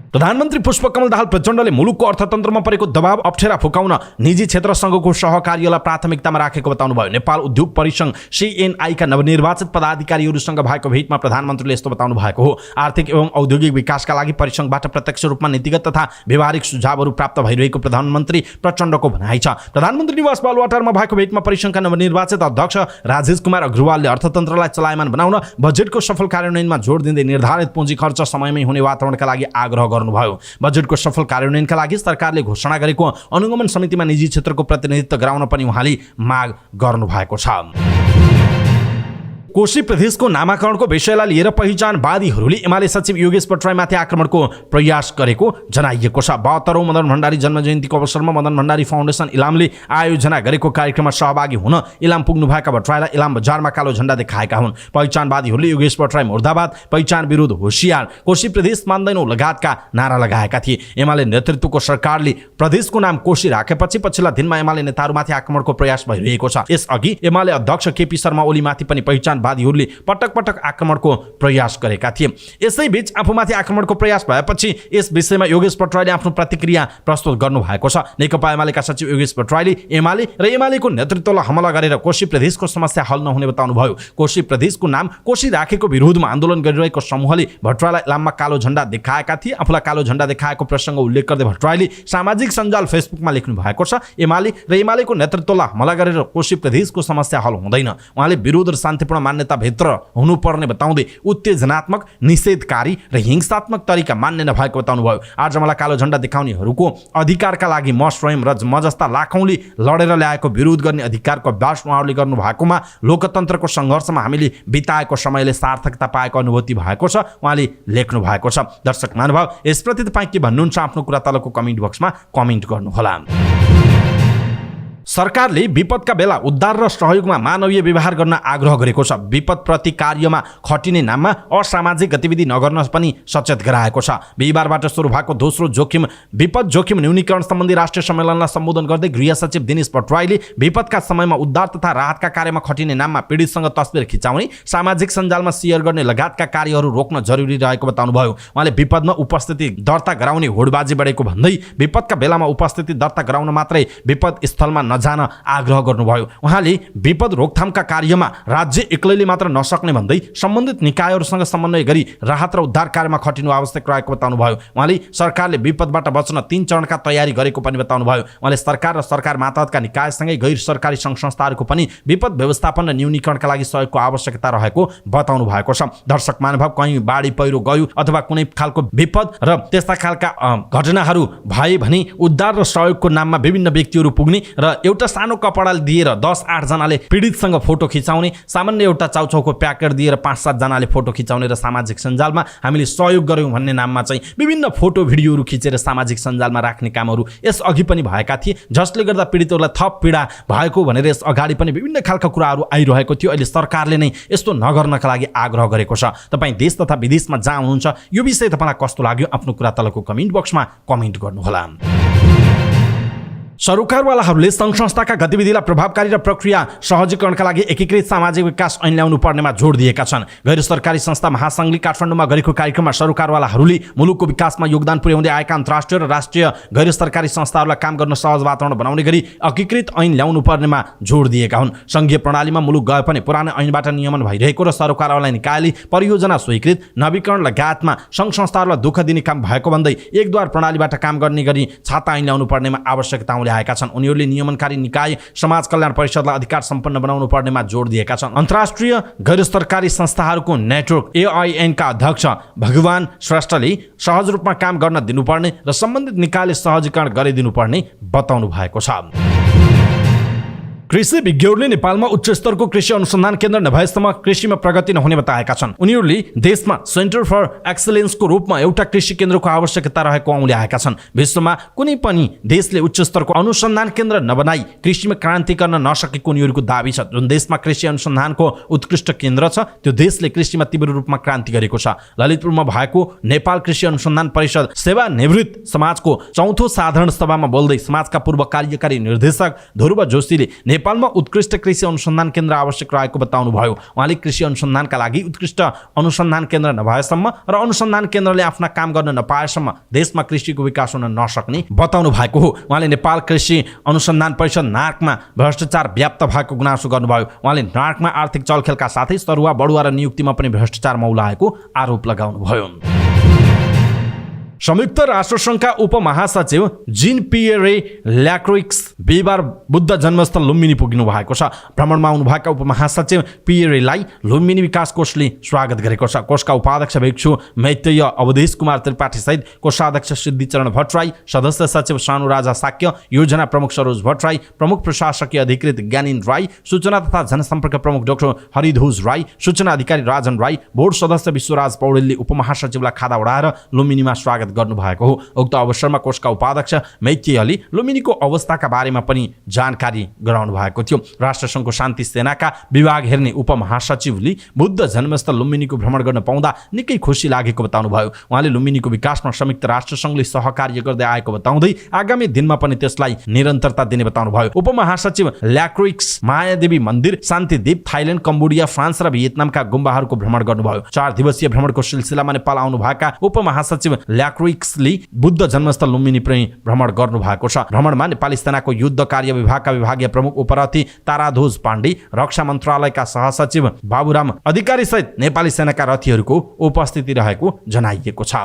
Speaker 1: प्रधानमन्त्री पुष्पकमल दाहाल प्रचण्डले मुलुकको अर्थतन्त्रमा परेको दबाव अप्ठ्यारा फुकाउन निजी क्षेत्रसँगको सहकार्यलाई प्राथमिकतामा राखेको बताउनुभयो। नेपाल उद्योग परिसंघ CNI का नवनिर्वाचित पदाधिकारीहरूसँग भएको भेटमा प्रधानमन्त्रीले यस्तो बताउनु भएको हो। आर्थिक एवं औद्योगिक विकासका लागि परिसंघबाट प्रत्यक्ष रूपमा नीतिगत तथा व्यवहारिक सुझावहरू प्राप्त भइरहेको प्रधानमन्त्री प्रचण्डको भनाइ छ। प्रधानमन्त्री निवास बालुवाटारमा भएको भेटमा परिसंघका नवनिर्वाचित अध्यक्ष राजेश कुमार अग्रवालले अर्थतन्त्रलाई चलायमान बनाउन बजेटको सफल कार्यान्वयनमा जोड दिँदै निर्धारित पुँजी खर्च समयमै हुने वातावरणका लागि आग्रह गर्नुभयो। बजेटको सफल कार्यान्वयनका लागि सरकारले घोषणा गरेको अनुगमन समितिमा निजी क्षेत्रको प्रतिनिधित्व गराउन पनि उहाँले माग गर्नुभएको छ। कोशी प्रदेशको नामाकरणको विषयलाई लिएर पहिचानवादीहरूले एमाले सचिव योगेश भट्टराईमाथि आक्रमणको प्रयास गरेको जनाइएको छ। 72औं मदन भण्डारी जन्मजयन्तीको अवसरमा मदन भण्डारी फाउन्डेसन इलामले आयोजना गरेको कार्यक्रममा सहभागी हुन इलाम पुग्नुभएका भट्टराईलाई इलाम बजारमा कालो झण्डा देखाएका हुन्। पहिचानवादीहरूले योगेश भट्टराई मुर्दाबाद, पहिचान विरुद्ध होशियार, कोशी प्रदेश मान्दैनौ लगायतका नारा लगाएका थिए। एमाले नेतृत्वको सरकारले प्रदेशको नाम कोशी राखेपछि पछिल्ला दिनमा एमाले नेताहरूमाथि आक्रमणको प्रयास भइरहेको छ। यसअघि एमाले अध्यक्ष केपी शर्मा ओलीमाथि पनि पहिचानवादीहरूले पटक पटक आक्रमणको प्रयास गरेका थिए। यसैबीच आफूमाथि आक्रमणको प्रयास भएपछि यस विषयमा योगेश भट्टराईले आफ्नो प्रतिक्रिया प्रस्तुत गर्नु भएको छ। नेकपा एमालेका सचिव योगेश भट्टराईले एमाले र एमालेको नेतृत्वलाई हमला गरेर कोशी प्रदेशको समस्या हल नहुने बताउनुभयो। कोशी प्रदेशको नाम कोशी राखेको विरोधमा आन्दोलन गरिरहेको समूहले भट्टराईलाई इलाममा कालो झण्डा देखाएका थिए। आफूलाई कालो झण्डा देखाएको प्रसङ्ग उल्लेख गर्दै भट्टराईले सामाजिक सञ्जाल फेसबुकमा लेख्नु भएको छ, एमाले र एमालेको नेतृत्वलाई हमला गरेर कोशी प्रदेशको समस्या हल हुँदैन। उहाँले विरोध र शान्तिपूर्ण मान्यताभित्र हुनुपर्ने बताउँदै उत्तेजनात्मक, निषेधकारी र हिंसात्मक तरिका मान्य नभएको बताउनुभयो। आज मलाई कालो झण्डा देखाउनेहरूको अधिकारका लागि म स्वयं र म जस्ता लाखौँले लडेर ल्याएको विरोध गर्ने अधिकारको अभ्यास उहाँहरूले गर्नुभएकोमा लोकतन्त्रको सङ्घर्षमा हामीले बिताएको समयले सार्थकता पाएको अनुभूति भएको छ उहाँले लेख्नु भएको छ। दर्शक महानुभाव, यसप्रति तपाईँ के भन्नुहुन्छ? आफ्नो कुरा तलको कमेन्ट बक्समा कमेन्ट गर्नुहोला। सरकारले विपदका बेला उद्धार र सहयोगमा मानवीय व्यवहार गर्न आग्रह गरेको छ। विपद प्रति कार्यमा खटिने नाममा असामाजिक गतिविधि नगर्न पनि सचेत गराएको छ। बिहिबारबाट सुरु भएको दोस्रो विपद जोखिम न्यूनीकरण सम्बन्धी राष्ट्रिय सम्मेलनलाई सम्बोधन गर्दै गृह सचिव दिनेश भट्टराईले विपदका समयमा उद्धार तथा राहतका कार्यमा खटिने नाममा पीडितसँग तस्बिर खिचाउने, सामाजिक सञ्जालमा सेयर गर्ने लगायतका कार्यहरू रोक्न जरुरी रहेको बताउनुभयो। उहाँले विपदमा उपस्थिति दर्ता गराउने होडबाजी बढेको भन्दै विपदका बेलामा उपस्थिति दर्ता गराउन मात्रै विपद स्थलमा जान आग्रह गर्नुभयो। उहाँले विपद रोकथामका कार्यमा राज्य एक्लैले मात्र नसक्ने भन्दै सम्बन्धित निकायहरूसँग समन्वय गरी राहत र उद्धार कार्यमा खटिनु आवश्यक रहेको बताउनुभयो। उहाँले सरकारले विपदबाट बच्न 3 चरणका तयारी गरेको पनि बताउनुभयो। उहाँले सरकार र सरकार मातहतका निकायसँगै गैर सरकारी सङ्घ संस्थाहरूको पनि विपद व्यवस्थापन र न्यूनीकरणका लागि सहयोगको आवश्यकता रहेको बताउनु भएको छ। दर्शक महानुभाव, कहीँ बाढी पहिरो गयो अथवा कुनै खालको विपद र त्यस्ता खालका घटनाहरू भए भने उद्धार र सहयोगको नाममा विभिन्न व्यक्तिहरू पुग्ने र एउटा सानो कपडा दिएर 10-8 जनाले पीडितसँग फोटो खिचाउने, सामान्य एउटा चाउचाउको प्याकेट दिएर 5-7 जनाले फोटो खिचाउने र सामाजिक सञ्जालमा हामीले सहयोग गर्यौँ भन्ने नाममा चाहिँ विभिन्न फोटो भिडियोहरू खिचेर सामाजिक सञ्जालमा राख्ने कामहरू यस अघि पनि भएका थिए, जसले गर्दा पीडितहरूलाई थप पीडा भएको भनेर यस अगाडि पनि विभिन्न खालका कुराहरू आइरहेको थियो। अहिले सरकारले नै यस्तो नगर्नका लागि आग्रह गरेको छ। तपाईँ देश तथा विदेशमा जहाँ हुनुहुन्छ यो विषय तपाईँलाई कस्तो लाग्यो? आफ्नो कुरा तलको कमेन्ट बक्समा कमेन्ट गर्नुहोला। सरोकारवालाहरूले सङ्घ संस्थाका गतिविधिलाई प्रभावकारी र प्रक्रिया सहजीकरणका लागि एकीकृत सामाजिक विकास ऐन ल्याउनु पर्नेमा जोड दिएका छन्। गैर सरकारी संस्था महासङ्घले काठमाडौँमा गरेको कार्यक्रममा सरोकारवालाहरूले मुलुकको विकासमा योगदान पुर्याउँदै आएका अन्तर्राष्ट्रिय र राष्ट्रिय गैर सरकारी संस्थाहरूलाई काम गर्न सहज वातावरण बनाउने गरी एकीकृत ऐन ल्याउनु पर्नेमा जोड दिएका हुन्। सङ्घीय प्रणालीमा मुलुक गए पनि पुरानो ऐनबाट नियमन भइरहेको र सरोकारवाला निकायले परियोजना स्वीकृत नवीकरण लगायतमा सङ्घ संस्थाहरूलाई दुःख दिने काम भएको भन्दै एकद्वार प्रणालीबाट काम गर्ने गरी छाता ऐन ल्याउनु पर्नेमा आवश्यकता आएका छन्। उनीहरूले नियमनकारी निकाय समाज कल्याण परिषदलाई अधिकार सम्पन्न बनाउनु पर्नेमा जोड दिएका छन्। अन्तर्राष्ट्रिय गैर सरकारी संस्थाहरूको नेटवर्क AIN का अध्यक्ष भगवान श्रेष्ठले सहज रूपमा काम गर्न दिनुपर्ने र सम्बन्धित निकायले सहजीकरण गरिदिनुपर्ने बताउनु भएको छ। कृषि विज्ञहरूले नेपालमा उच्च स्तरको कृषि अनुसन्धान केन्द्र नभएसम्म कृषिमा प्रगति नहुने बताएका छन्। उनीहरूले देशमा सेन्टर फर एक्सलेन्सको रूपमा एउटा कृषि केन्द्रको आवश्यकता रहेको औल्याएका छन्। विश्वमा कुनै पनि देशले उच्च स्तरको अनुसन्धान केन्द्र नबनाई कृषिमा क्रान्ति गर्न नसकेको उनीहरूको दाबी छ। जुन देशमा कृषि अनुसन्धानको उत्कृष्ट केन्द्र छ त्यो देशले कृषिमा तीव्र रूपमा क्रान्ति गरेको छ। ललितपुरमा भएको नेपाल कृषि अनुसन्धान परिषद सेवानिवृत्त समाजको 4औं साधारण सभामा बोल्दै समाजका पूर्व कार्यकारी निर्देशक ध्रुव जोशीले नेपालमा उत्कृष्ट कृषि अनुसन्धान केन्द्र आवश्यक रहेको बताउनु भयो। उहाँले कृषि अनुसन्धानका लागि उत्कृष्ट अनुसन्धान केन्द्र नभएसम्म र अनुसन्धान केन्द्रले आफ्ना काम गर्न नपाएसम्म देशमा कृषिको विकास हुन नसक्ने बताउनु भएको हो। उहाँले नेपाल कृषि अनुसन्धान परिषद नार्कमा भ्रष्टाचार व्याप्त भएको गुनासो गर्नुभयो। उहाँले नार्कमा आर्थिक चलखेलका साथै सरुवा बढुवा र नियुक्तिमा पनि भ्रष्टाचार मौलाएको आरोप लगाउनु भयो। संयुक्त राष्ट्रसङ्घका उपमहासचिव जीन पियरे ल्याक्रोइक्स बिहिबार बुद्ध जन्मस्थल लुम्बिनी पुग्नु भएको छ। भ्रमणमा आउनुभएका उपमहासचिव पियरेलाई लुम्बिनी विकास कोषले स्वागत गरेको छ। कोषका उपाध्यक्ष भिक्षु मैत्रेय अवधेश कुमार त्रिपाठी सहित कोषाध्यक्ष सिद्धिचरण भट्टराई, सदस्य सचिव सानु राजा साक्य, योजना प्रमुख सरोज भट्टराई, प्रमुख प्रशासकीय अधिकृत ज्ञानिन राई, सूचना तथा जनसम्पर्क प्रमुख डाक्टर हरिधोज राई, सूचना अधिकारी राजन राई, बोर्ड सदस्य विश्वराज पौडेलले उपमहासचिवलाई खादा उडाएर लुम्बिनीमा स्वागत गर्नु भएको हो। उक्त अवसरमा कोषका उपाध्यक्ष मैत्रेयले लुम्बिनीको अवस्थाका बारेमा पनि जानकारी गराउनु भएको थियो। राष्ट्रसङ्घको शान्ति सेनाका विभाग हेर्ने उपमहासचिवले बुद्ध जन्मस्थल लुम्बिनीको भ्रमण गर्न पाउँदा निकै खुसी लागेको बताउनु भयो। उहाँले लुम्बिनीको विकासमा संयुक्त राष्ट्रसङ्घले सहकार्य गर्दै आएको बताउँदै आगामी दिनमा पनि त्यसलाई निरन्तरता दिने बताउनु भयो। उपमहासचिव ल्याक्रोइक्स मायादेवी मन्दिर, शान्तिद्वीप, थाइल्यान्ड, कम्बोडिया, फ्रान्स र भियतनामका गुम्बाहरूको भ्रमण गर्नुभयो। 4 दिवसीय भ्रमणको सिलसिलामा नेपाल आउनुभएका उपमहासचिव ल्याक्रोइक्सले बुद्ध जन्मस्थल लुम्बिनी पनि भ्रमण गर्नु भएको छ। भ्रमणमा नेपाली सेनाको युद्ध कार्य विभागका विभागीय प्रमुख उपरथी ताराध्वज पाण्डे, रक्षा मन्त्रालयका सहसचिव बाबुराम अधिकारी सहित नेपाली सेनाका रथीहरूको उपस्थिति रहेको जनाइएको छ।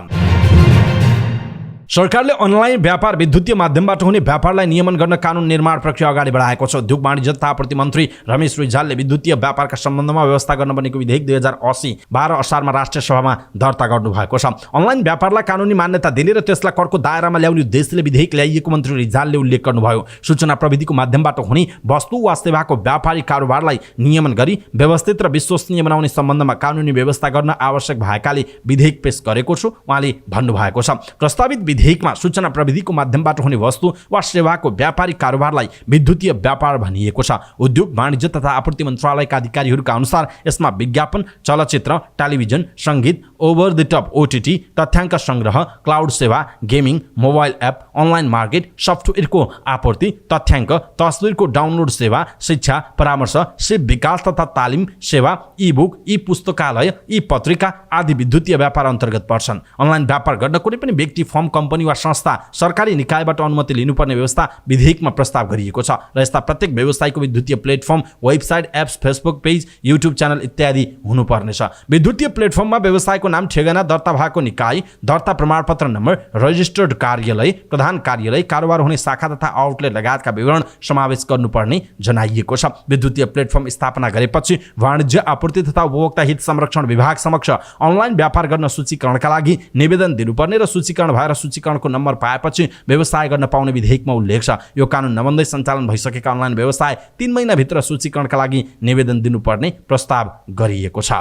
Speaker 1: सरकारले अनलाइन व्यापार विद्युतीय माध्यमबाट हुने व्यापारलाई नियमन गर्न कानुन निर्माण प्रक्रिया अगाडि बढाएको छ। उद्योग वाणिज्य तथा आपूर्ति मन्त्री रमेश रिजालले विद्युतीय व्यापारका सम्बन्धमा व्यवस्था गर्न बनेको विधेयक 2080 12 असारमा राष्ट्रिय सभामा दर्ता गर्नुभएको छ। अनलाइन व्यापारलाई कानुनी मान्यता दिने र त्यसलाई करको दायरामा ल्याउने उद्देश्यले विधेयक ल्याइएको मन्त्री रिजालले उल्लेख गर्नुभयो। सूचना प्रविधिको माध्यमबाट हुने वस्तु वा सेवाको व्यापारिक कारोबारलाई नियमन गरी व्यवस्थित र विश्वसनीय बनाउने सम्बन्धमा कानुनी व्यवस्था गर्न आवश्यक भएकाले विधेयक पेश गरेको छु उहाँले भन्नुभएको छ। प्रस्तावित विधेयकमा सूचना प्रविधिको माध्यमबाट हुने वस्तु वा सेवाको व्यापारिक कारोबारलाई विद्युतीय व्यापार भनिएको छ। उद्योग वाणिज्य तथा आपूर्ति मन्त्रालयका अधिकारीहरूका अनुसार यसमा विज्ञापन, चलचित्र, टेलिभिजन, सङ्गीत, ओभर द टप OTT, तथ्याङ्क सङ्ग्रह, क्लाउड सेवा, gaming, mobile app, online market, सफ्टवेयरको आपूर्ति, तथ्याङ्क, तस्विरको डाउनलोड सेवा, शिक्षा, परामर्श, सिप विकास तथा तालिम सेवा, ई-बुक, ई-पुस्तकालय, ई-पत्रिका आदि विद्युतीय व्यापार अन्तर्गत पर्छन्। अनलाइन व्यापार गर्न कुनै पनि व्यक्ति, फर्म, कम्पनी वा संस्था सरकारी निकायबाट अनुमति लिनुपर्ने व्यवस्था विधेयकमा प्रस्ताव गरिएको छ र यस्ता प्रत्येक व्यवसायको विद्युतीय platform, website, apps, Facebook page, YouTube channel इत्यादि हुनुपर्नेछ। विद्युतीय प्लेटफर्ममा व्यवसायको नाम, ठेगाना, दर्ता भएको निकाय, दर्ता प्रमाणपत्र नम्बर, रजिस्टर्ड कार्यालय, प्रधान कार्यालय, कारोबार हुने शाखा तथा आउटलेट लगायतका विवरण समावेश गर्नुपर्ने जनाइएको छ। विद्युतीय प्लेटफर्म स्थापना गरेपछि वाणिज्य, आपूर्ति तथा उपभोक्ता हित संरक्षण विभाग समक्ष अनलाइन व्यापार गर्न सूचीकरणका लागि निवेदन दिनुपर्ने र सूचीकरण भएर सूचीकरणको नम्बर पाएपछि व्यवसाय गर्न पाउने विधेयकमा उल्लेख छ। यो कानुन नबन्दै सञ्चालन भइसकेका अनलाइन व्यवसाय 3 महिनाभित्र सूचीकरणका लागि निवेदन दिनुपर्ने प्रस्ताव गरिएको छ।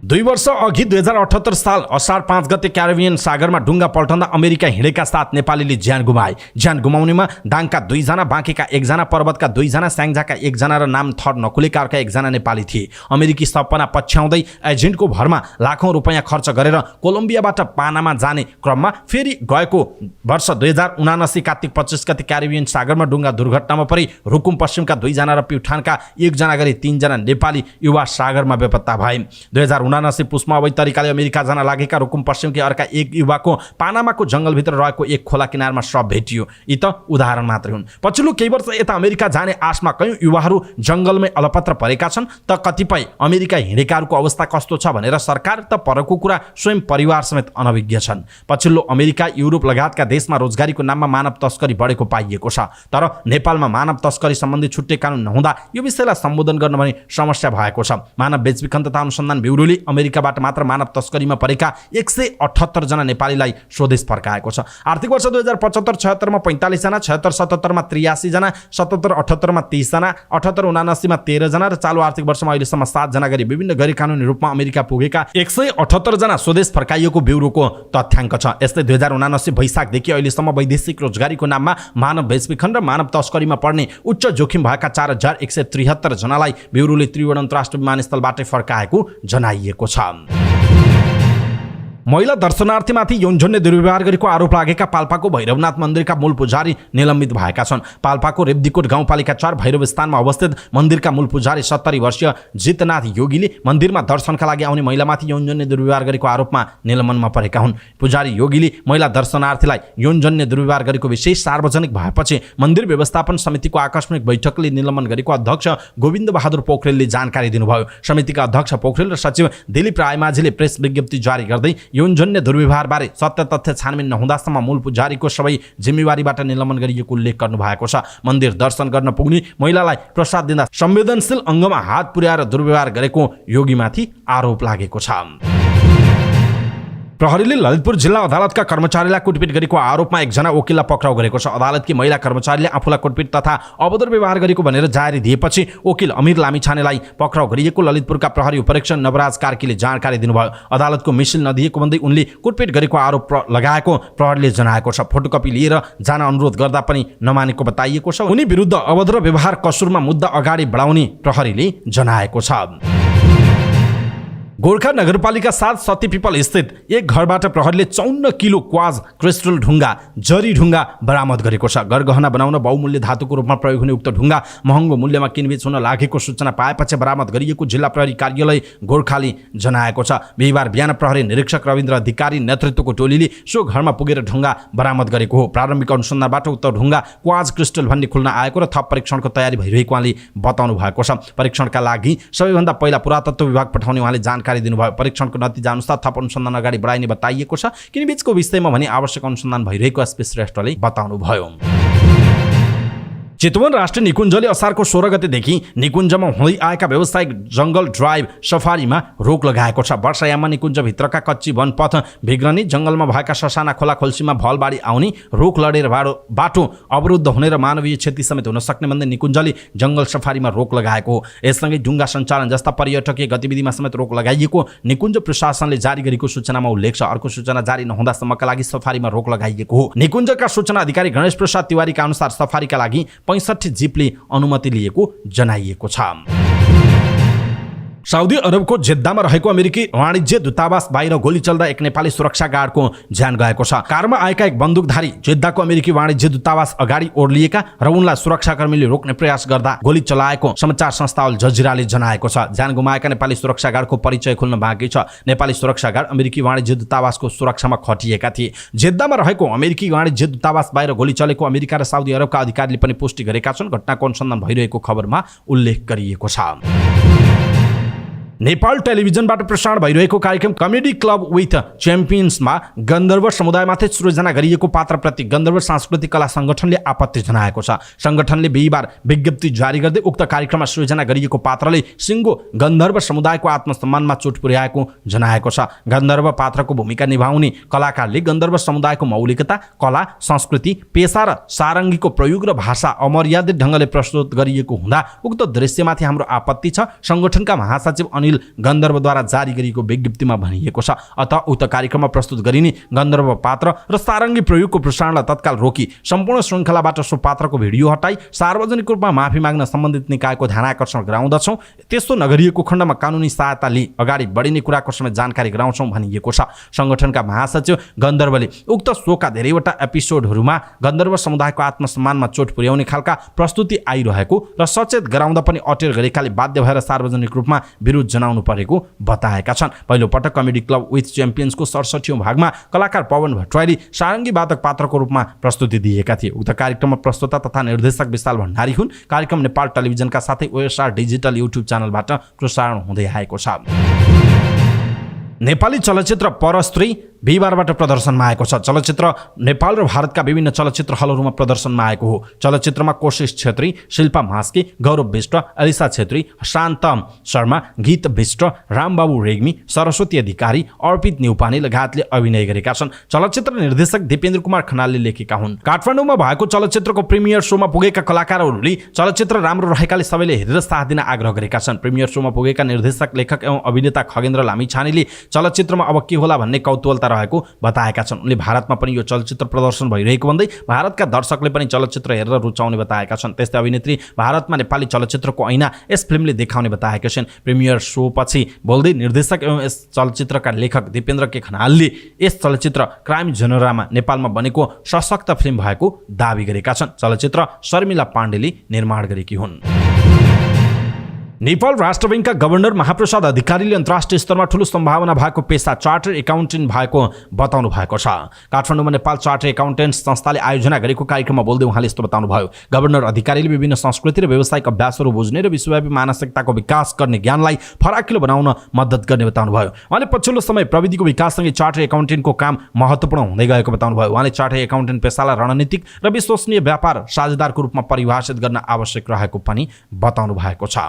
Speaker 1: 2 वर्ष अघि 2078 साल असार 5 गते क्यारिबियन सागरमा डुङ्गा पल्टँदा अमेरिका हिँडेका 7 नेपालीले ज्यान गुमाए। ज्यान गुमाउनेमा दाङका 2 जना, बाँकेका 1 जना, पर्वतका 2 जना, स्याङ्जाका 1 जना र नाम थर नखुलेका अर्का 1 जना नेपाली थिए। अमेरिकी सपना पछ्याउँदै एजेन्टको भरमा लाखौं रुपैयाँ खर्च गरेर कोलम्बियाबाट पानामा जाने क्रममा फेरि गएको वर्ष 2079 कार्तिक 25 गते क्यारिबियन सागरमा डुङ्गा दुर्घटनामा परि रुकुम पश्चिमका 2 जना र प्युठानका 1 जना गरी 3 जना नेपाली युवा सागरमा बेपत्ता भए। 2079 पुसमा अवैध तरिकाले अमेरिका जान लागेका रुकुम पश्चिमकी अर्का 1 युवाको पानामाको जंगलभित्र रहेको एक खोला किनारमा शव भेटियो। यी त उदाहरण मात्रै हुन्। पछिल्लो केही वर्ष यता अमेरिका जाने आशमा कयौं युवाहरू जंगलमै अलपत्र परेका छन् त कतिपय अमेरिका हिँडेकाहरूको अवस्था कस्तो छ भनेर सरकार त परको कुरा स्वयं परिवार समेत अनभिज्ञ छन्। पछिल्लो अमेरिका, युरोप लगायतका देशमा रोजगारीको नाममा मानव तस्करी बढेको पाइएको छ। तर नेपालमा मानव तस्करी सम्बन्धी छुट्टै कानुन नहुँदा यो विषयलाई सम्बोधन गर्न पनि समस्या भएको छ। मानव बेचबिखन तथा अनुसन्धान ब्युरोले अमेरिकाबाट मात्र मानव तस्करीमा परेका 178 जना नेपालीलाई स्वदेश फर्काएको छ। आर्थिक वर्ष 2075-76 मा 45 जना, 76-77 मा 83 जना, 77-78 मा 30 जना, 78-79 मा 13 जना र चालु आर्थिक वर्षमा अहिलेसम्म 7 जना गरी विभिन्न गैर कानुनी रूपमा अमेरिका पुगेका 178 जना स्वदेश फर्काइएको ब्युरोको तथ्याङ्क छ। यस्तै 2079 वैशाखदेखि अहिलेसम्म वैदेशिक रोजगारीको नाममा मानव बेचबिखन र मानव तस्करीमा पर्ने उच्च जोखिम भएका 4173 जनालाई ब्युरोले त्रिवेणी अन्तर्राष्ट्रिय विमानस्थलबाटै फर्काएको जनाइएको छ। महिला दर्शनार्थीमाथि यौनजन्य दुर्व्यवहार गरेको आरोप लागेका पाल्पाको भैरवनाथ मन्दिरका मूल पुजारी निलम्बित भएका छन्। पाल्पाको रेब्दीकोट गाउँपालिका 4 भैरव स्थानमा अवस्थित मन्दिरका मूल पुजारी 70 वर्षीय जितनाथ योगीले मन्दिरमा दर्शनका लागि आउने महिलामाथि यौनजन्य दुर्व्यवहार गरेको आरोपमा निलम्बनमा परेका हुन्। पुजारी योगीले महिला दर्शनार्थीलाई यौनजन्य दुर्व्यवहार गरेको विषय सार्वजनिक भएपछि मन्दिर व्यवस्थापन समितिको आकस्मिक बैठकले निलम्बन गरेको अध्यक्ष गोविन्द बहादुर पोखरेलले जानकारी दिनुभयो। समितिका अध्यक्ष पोखरेल र सचिव दिलीप रायमाझीले प्रेस विज्ञप्ति जारी गर्दै यौनजन्य दुर्व्यवहार बारे सत्य तथ्य छानबिन नहुँदासम्म मूल पुजारीको सबै जिम्मेवारीबाट निलम्बन गरिएको उल्लेख गर्नु भएको छ। मन्दिर दर्शन गर्न पुग्ने महिलालाई प्रसाद दिँदा संवेदनशील अङ्गमा हात पुर्याएर दुर्व्यवहार गरेको योगीमाथि आरोप लागेको छ। प्रहरीले ललितपुर जिल्ला अदालतका कर्मचारीलाई कुटपिट गरेको आरोपमा 1 जना वकिललाई पक्राउ गरेको छ। अदालतकी महिला कर्मचारीले आफूलाई कुटपिट तथा अभद्र व्यवहार गरेको भनेर जाहेरी दिएपछि वकिल अमिर लामिछानेलाई पक्राउ गरिएको ललितपुरका प्रहरी उपरीक्षक नवराज कार्कीले जानकारी दिनुभयो। अदालतको मिसिल नदिएको भन्दै उनले कुटपिट गरेको आरोप लगाएको प्रहरीले जनाएको छ। फोटोकपी लिएर जान अनुरोध गर्दा पनि नमानेको बताइएको छ। उनी विरुद्ध अभद्र व्यवहार कसुरमा मुद्दा अगाडि बढाउने प्रहरीले जनाएको छ। गोर्खा नगरपालिका 7 सती पिपल स्थित एक घरबाट प्रहरीले 54 किलो क्वाज क्रिस्टल ढुङ्गा, जरी ढुङ्गा बरामद गरेको छ। गरगहना बनाउन बहुमूल्य धातुको रूपमा प्रयोग हुने उक्त ढुङ्गा महँगो मूल्यमा किनबेच हुन लागेको सूचना पाएपछि बरामद गरिएको जिल्ला प्रहरी कार्यालय गोर्खाले जनाएको छ। बिहिबार बिहान प्रहरी निरीक्षक रविन्द्र अधिकारी नेतृत्वको टोलीले सो घरमा पुगेर ढुङ्गा बरामद गरेको हो। प्रारम्भिक अनुसन्धानबाट उक्त ढुङ्गा क्वाज क्रिस्टल भन्ने खुल्न आएको र थप परीक्षणको तयारी भइरहेको उहाँले बताउनु भएको छ। परीक्षणका लागि सबैभन्दा पहिला पुरातत्व विभाग पठाउने उहाँले जानकारी दिनुभयो। परीक्षणको नतिजा अनुसार थप अनुसन्धान अगाडि बढाइने बताइएको छ। किनबेचको विषयमा भने आवश्यक अनुसन्धान भइरहेको एसपी श्रेष्ठले बताउनुभयो। चितवन राष्ट्रिय निकुञ्जले असारको 16 गतेदेखि निकुञ्जमा हुँदै आएका व्यावसायिक जंगल ड्राइभ सफारीमा रोक लगाएको छ। वर्षायाममा निकुञ्जभित्रका कच्ची वनपथ बिग्रने, जंगलमा भएका ससाना खोला खोल्सीमा भलबाढी आउने, रोक लडेर बाटो अवरुद्ध हुने र मानवीय क्षति समेत हुन सक्ने भन्दै निकुञ्जले जंगल सफारीमा रोक लगाएको हो। यससँगै डुङ्गा सञ्चालन जस्ता पर्यटकीय गतिविधिमा समेत रोक लगाइएको निकुञ्ज प्रशासनले जारी गरेको सूचनामा उल्लेख छ। अर्को सूचना जारी नहुँदासम्मका लागि सफारीमा रोक लगाइएको हो। निकुञ्जका सूचना अधिकारी गणेश प्रसाद तिवारीका अनुसार सफारीका लागि 65 जीपले अनुमति लिएको जनाइएको छ। साउदी अरबको जेद्दामा रहेको अमेरिकी वाणिज्य दूतावास बाहिर गोली चल्दा एक नेपाली सुरक्षा गार्डको ज्यान गएको छ। कारमा आएका एक बन्दुकधारी जेद्दाको अमेरिकी वाणिज्य दूतावास अगाडि ओर्लिएका र उनलाई सुरक्षाकर्मीले रोक्ने प्रयास गर्दा गोली चलाएको समाचार संस्था अल जजिराले जनाएको छ। ज्यान गुमाएका नेपाली सुरक्षा गार्डको परिचय खुल्न बाँकी छ। नेपाली सुरक्षा गार्ड अमेरिकी वाणिज्य दूतावासको सुरक्षामा खटिएका थिए। जेद्दामा रहेको अमेरिकी वाणिज्य दूतावास बाहिर गोली चलेको अमेरिका र साउदी अरबका अधिकारीले पनि पुष्टि गरेका छन्। घटनाको अनुसन्धान भइरहेको खबरमा उल्लेख गरिएको छ। नेपाल टेलिभिजनबाट प्रसारण भइरहेको कार्यक्रम कमेडी क्लब विथ च्याम्पियन्समा गन्धर्व समुदायमाथि सृजना गरिएको पात्रप्रति गन्धर्व सांस्कृतिक कला संगठनले आपत्ति जनाएको छ। संगठनले बिहिबार विज्ञप्ति जारी गर्दै उक्त कार्यक्रममा सृजना गरिएको पात्रले सिङ्गो गन्धर्व समुदायको आत्मसम्मानमा चोट पुर्याएको जनाएको छ। गन्धर्व पात्रको भूमिका निभाउने कलाकारले गन्धर्व समुदायको मौलिकता, कला, संस्कृति, पेशा र सारङ्गीको प्रयोग र भाषा अमर्यादित ढङ्गले प्रस्तुत गरिएको हुँदा उक्त दृश्यमाथि हाम्रो आपत्ति छ। संगठनका महासचिव अनिल होटल गन्धर्वद्वारा जारी गरिएको विज्ञप्तिमा भनिएको छ। अतः उक्त कार्यक्रममा प्रस्तुत गरिने गन्धर्व पात्र र सारङ्गी प्रयोगको प्रसारणलाई तत्काल रोकी सम्पूर्ण श्रृङ्खलाबाट सो पात्रको भिडियो हटाई सार्वजनिक रूपमा माफी माग्न सम्बन्धित निकायको ध्यानाकर्षण गराउँदछौँ। त्यस्तो नगरिएको खण्डमा कानुनी सहायता लिई अगाडि बढिने कुराको समेत जानकारी गराउँछौँ भनिएको छ। सङ्गठनका महासचिव गन्धर्वले उक्त सोका धेरैवटा एपिसोडहरूमा गन्धर्व समुदायको आत्मसम्मानमा चोट पुर्याउने खालका प्रस्तुति आइरहेको र सचेत गराउँदा पनि अटेर गरेकाले बाध्य भएर सार्वजनिक रूपमा विरोध जनाउनु परेको बताएका छन्। पहिलो पटक कमेडी क्लब विथ च्याम्पियन्सको 67औं भागमा कलाकार पवन भट्टराईले सारङ्गी वादक पात्रको रूपमा प्रस्तुति दिएका थिए। उक्त कार्यक्रममा प्रस्तोता तथा निर्देशक विशाल भण्डारी हुन्। कार्यक्रम नेपाल टेलिभिजनका साथै ओएसआर डिजिटल युट्युब च्यानलबाट प्रसारण हुँदै आएको छ। नेपाली चलचित्र परस्त्री बिहिबारबाट प्रदर्शनमा आएको छ। चलचित्र नेपाल र भारतका विभिन्न चलचित्र हलहरूमा प्रदर्शनमा आएको हो। चलचित्रमा कोशिश छेत्री, शिल्पा मास्की, गौरव विष्ट, एलिसा छेत्री, शान्त शर्मा, गीत विष्ट, रामबाबु रेग्मी, सरस्वती अधिकारी, अर्पित न्युपाने लगायतले अभिनय गरेका छन्। चलचित्र निर्देशक दिपेन्द्र कुमार खनालले लेखेका हुन्। काठमाडौँमा भएको चलचित्रको प्रिमियर शोमा पुगेका कलाकारहरूले चलचित्र राम्रो रहेकाले सबैले हेरेर साथ दिन आग्रह गरेका छन्। प्रिमियर शोमा पुगेका निर्देशक, लेखक एवं अभिनेता खगेन्द्र लामिछानेले चलचित्रमा अब के होला भन्ने कौतूहलता रहेको बताएका छन्। उनले भारतमा पनि यो चलचित्र प्रदर्शन भइरहेको भन्दै भारतका दर्शकले पनि चलचित्र हेरेर रुचाउने बताएका छन्। त्यस्तै अभिनेत्री भारतमा नेपाली चलचित्रको ऐना यस फिल्मले देखाउने बताएका छन्। प्रिमियर शो पछि बोल्दै निर्देशक एवं यस चलचित्रका लेखक दिपेन्द्र के खनालले यस चलचित्र क्राइम जनरामा नेपालमा बनेको सशक्त फिल्म भएको दावी गरेका छन्। चलचित्र शर्मिला पाण्डेले निर्माण गरेकी हुन्। नेपाल राष्ट्र बैंकका गभर्नर महाप्रसाद अधिकारीले अन्तर्राष्ट्रिय स्तरमा ठूलो सम्भावना भएको पेशा चार्टर एकाउन्टेन्ट भएको बताउनु भएको छ। काठमाडौँमा नेपाल चार्टर एकाउन्टेन्ट्स संस्थाले आयोजना गरेको कार्यक्रममा बोल्दै उहाँले यस्तो बताउनु भयो। गभर्नर अधिकारीले विभिन्न संस्कृति र व्यावसायिक अभ्यासहरू बुझ्ने र विश्वव्यापी मानसिकताको विकास गर्ने ज्ञानलाई फराकिलो बनाउन मद्दत गर्ने बताउनु भयो। उहाँले पछिल्लो समय प्रविधिको विकाससँगै चार्टर एकाउन्टेन्टको काम महत्त्वपूर्ण हुँदै गएको बताउनु भयो। उहाँले चार्टर एकाउन्टेन्ट पेशालाई रणनीतिक र विश्वसनीय व्यापार साझेदारको रूपमा परिभाषित गर्न आवश्यक रहेको पनि बताउनु भएको छ।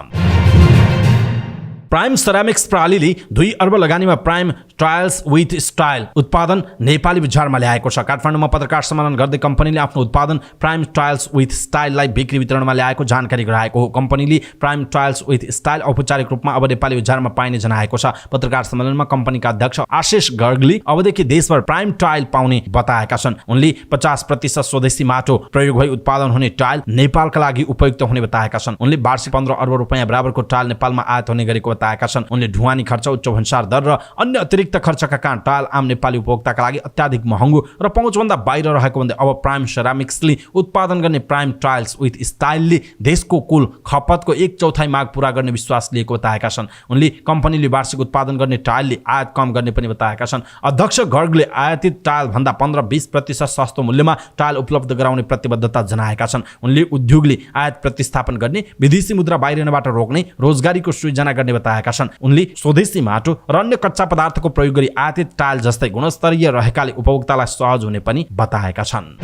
Speaker 1: प्राइम सेरामिक्स प्रणालीले 2 अर्ब लगानीमा प्राइम टाइल्स विथ स्टाइल उत्पादन नेपाली बजारमा ल्याएको छ। काठमाडौँमा पत्रकार सम्मेलन गर्दै कम्पनीले आफ्नो उत्पादन प्राइम टाइल्स विथ स्टाइललाई बिक्री वितरणमा ल्याएको जानकारी गराएको हो। कम्पनीले प्राइम टाइल्स विथ स्टाइल औपचारिक रूपमा अब नेपाली बजारमा पाइने जनाएको छ। पत्रकार सम्मेलनमा कम्पनीका अध्यक्ष आशिष गर्गले अबदेखि देशभर प्राइम टाइल पाउने बताएका छन्। उनले 50% स्वदेशी माटो प्रयोग भई उत्पादन हुने टाइल नेपालका लागि उपयुक्त हुने बताएका छन्। उनले वार्षिक 15 अर्ब रुपैयाँ बराबरको टाइल नेपालमा आयात हुने गरेको बताएका छन्। उनले ढुवानी खर्च, उच्च भन्सार दर र अन्य अतिरिक्त खर्चका कारण टाइल आम नेपाली उपभोक्ताका लागि अत्याधिक महँगो र पहुँचभन्दा बाहिर रहेको भन्दै अब प्राइम सेरामिक्सले उत्पादन गर्ने प्राइम टाइल्स विथ स्टाइलले देशको कुल खपतको 1/4 माग पूरा गर्ने विश्वास लिएको बताएका छन्। उनले कम्पनीले वार्षिक उत्पादन गर्ने टाइलले आयात कम गर्ने पनि बताएका छन्। अध्यक्ष गर्गले आयातित टाइल भन्दा 15-20% सस्तो मूल्यमा टाइल उपलब्ध गराउने प्रतिबद्धता जनाएका छन्। उनले उद्योगले आयात प्रतिस्थापन गर्ने, विदेशी मुद्रा बाहिरिनबाट रोक्ने, रोजगारीको सृजना गर्ने बताएका छन्। उनले स्वदेशी माटो र अन्य कच्चा पदार्थको प्रयोग गरी आयातित टाइल जस्तै गुणस्तरीय रहेकाले उपभोक्तालाई सहज हुने पनि बताएका छन्।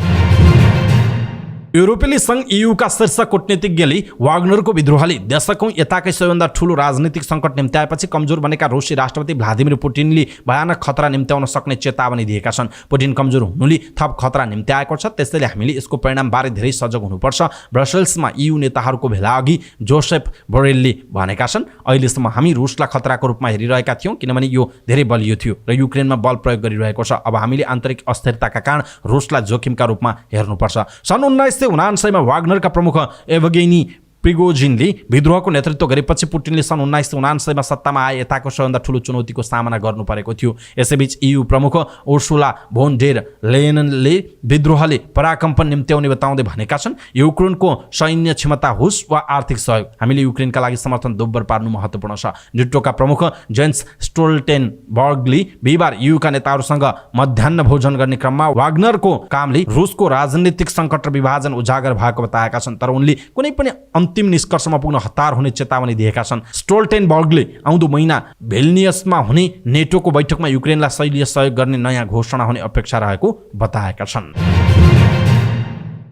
Speaker 1: युरोपेली संघ ईयूका शीर्ष कूटनीतिज्ञले वाग्नरको विद्रोहले दशकौं यताकै सबैभन्दा ठूलो राजनीतिक सङ्कट निम्त्याएपछि कमजोर बनेका रुसी राष्ट्रपति भ्लादिमिर पुटिनले भयानक खतरा निम्त्याउन सक्ने चेतावनी दिएका छन्। पुटिन कमजोर हुनुले थप खतरा निम्त्याएको छ, त्यसैले हामीले यसको परिणामबारे धेरै सजग हुनुपर्छ। ब्रसेल्समा ईयू नेताहरूको भेला अघि जोसेफ बोरेलले भनेका छन्, अहिलेसम्म हामी रुसलाई खतराको रूपमा हेरिरहेका थियौँ किनभने यो धेरै बलियो थियो र युक्रेनमा बल प्रयोग गरिरहेको छ। अब हामीले आन्तरिक अस्थिरताका कारण रुसलाई जोखिमका रूपमा हेर्नुपर्छ। सन् 1979 मा वाग्नरका प्रमुख एभगेनी प्रिगोजिनले विद्रोहको नेतृत्व गरेपछि पुटिनले सन् 1979 मा सत्तामा आए यताको सबैभन्दा ठूलो चुनौतीको सामना गर्नु परेको थियो। यसैबीच ईयू प्रमुख उर्सुला भोन डेर लेयनले विद्रोहले पराकम्पन निम्त्याउने बताउँदै भनेका छन्, युक्रेनको सैन्य क्षमता होस् वा आर्थिक सहयोग, हामीले युक्रेनका लागि समर्थन दोब्बर पार्नु महत्त्वपूर्ण छ। नेटोका प्रमुख जेन्स स्टोल्टेनबर्गले बिहिबार ईयूका नेताहरूसँग मध्याह्न भोजन गर्ने क्रममा वाग्नरको कामले रुसको राजनीतिक सङ्कट र विभाजन उजागर भएको बताएका छन्, तर उनले कुनै पनि अन्तिम निष्कर्षमा पुग्न हतार हुने चेतावनी दिएका छन्। स्टोल्टेनबर्गले आउँदो महिना भेल्नियसमा हुने नेटोको बैठकमा युक्रेनलाई शैलीय सहयोग गर्ने नयाँ घोषणा हुने अपेक्षा रहेको बताएका छन्।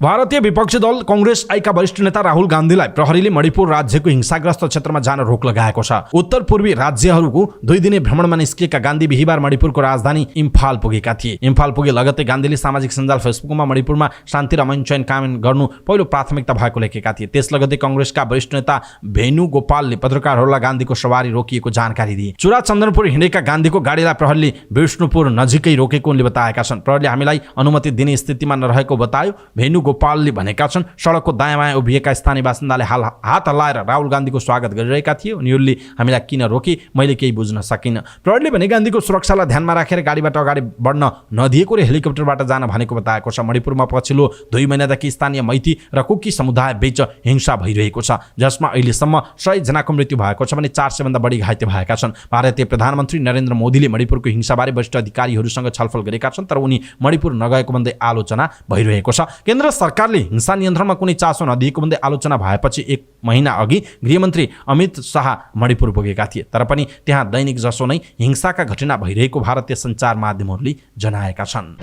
Speaker 1: भारतीय विपक्षी दल कांग्रेस आइका वरिष्ठ नेता राहुल गान्धीलाई प्रहरीले मणिपुर राज्यको हिंसाग्रस्त क्षेत्रमा जान रोक लगाएको छ। उत्तर पूर्वी राज्यहरूको 2 दिने भ्रमणमा निस्किएका गान्धी बिहीबार मणिपुरको राजधानी इम्फाल पुगेका थिए। इम्फाल पुगे लगत्तै गान्धीले सामाजिक सञ्जाल फेसबुकमा मणिपुरमा शान्ति र अमन चयन कायम गर्नु पहिलो प्राथमिकता भएको लेखेका थिए। त्यस लगत्तै कांग्रेसका वरिष्ठ नेता भेनुगोपालले पत्रकारहरूलाई गान्धीको सवारी रोकिएको जानकारी दिए। चुरा चन्दनपुर हिँडेका गान्धीको गाडीलाई प्रहरीले विष्णुपुर नजिकै रोकेको उनले बताएका छन्। प्रहरीले हामीलाई अनुमति दिने स्थितिमा नरहेको बतायो। भेनुगोपालले भनेका छन्, सडकको दायाँ बायाँ उभिएका स्थानीय बासिन्दाले हात हल्लाएर राहुल गान्धीको स्वागत गरिरहेका थिए। उनीहरूले हामीलाई किन रोके मैले केही बुझ्न सकिनँ। प्रहरीले भने गान्धीको सुरक्षालाई ध्यानमा राखेर गाडीबाट अगाडि बढ्न नदिएको र हेलिकप्टरबाट जान भनेको बताएको छ। मणिपुरमा पछिल्लो 2 महिनादेखि स्थानीय मैती र कुकी समुदाय बीच हिंसा भइरहेको छ, जसमा अहिलेसम्म 100 जनाको मृत्यु भएको छ भने 400 भन्दा बढी घाइते भएका छन्। भारतीय प्रधानमन्त्री नरेन्द्र मोदीले मणिपुरको हिंसाबारे वरिष्ठ अधिकारीहरूसँग छलफल गरेका छन्, तर उनी मणिपुर नगएको भन्दै आलोचना भइरहेको छ। केन्द्र सरकारले हिंसा नियन्त्रणमा कुनै चासो नदिएको भन्दै आलोचना भएपछि 1 महिना अघि गृहमन्त्री अमित शाह मणिपुर पुगेका थिए, तर पनि त्यहाँ दैनिक जसो नै हिंसाका घटना भइरहेको भारतीय सञ्चार माध्यमहरूले जनाएका छन्।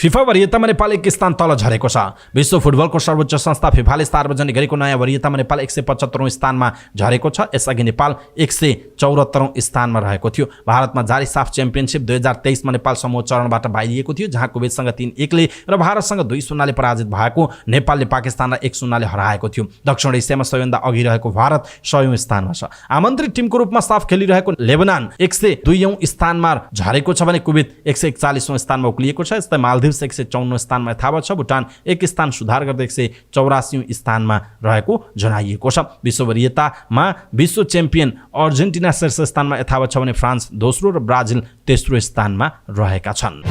Speaker 1: फिफा वरियतामा नेपाल 1 स्थान तल झरेको छ। विश्व फुटबलको सर्वोच्च संस्था फिफाले सार्वजनिक गरेको नयाँ वरियतामा नेपाल 175औं स्थानमा झरेको छ। यसअघि नेपाल 174औं स्थानमा रहेको थियो। भारतमा जारी साफ च्याम्पियनशिप 2023 मा नेपाल समूह चरणबाट बाहिरिएको थियो, जहाँ कुवेतसँग 3-1 र भारतसँग 2-0 ले पराजित भएको नेपालले पाकिस्तानलाई 1-0 ले हराएको थियो। दक्षिण एसियामा सबैभन्दा अघि रहेको भारत 100औं स्थानमा छ। आमन्त्रित टिमको रूपमा साफ खेलिरहेको लेबनान 102औं स्थानमा झरेको छ भने कुवेत 141औं स्थानमा उक्लिएको छ। यस्तै मालदिभ 154 स्थानमा यथावत छ। भुटान 1 स्थान सुधार गर्दै 184औं स्थानमा रहेको जनाइएको छ। विश्व वरियतामा विश्व च्याम्पियन अर्जेन्टिना शीर्ष स्थानमा यथावत छ भने फ्रान्स दोस्रो र ब्राजिल तेस्रो स्थानमा रहेका छन्।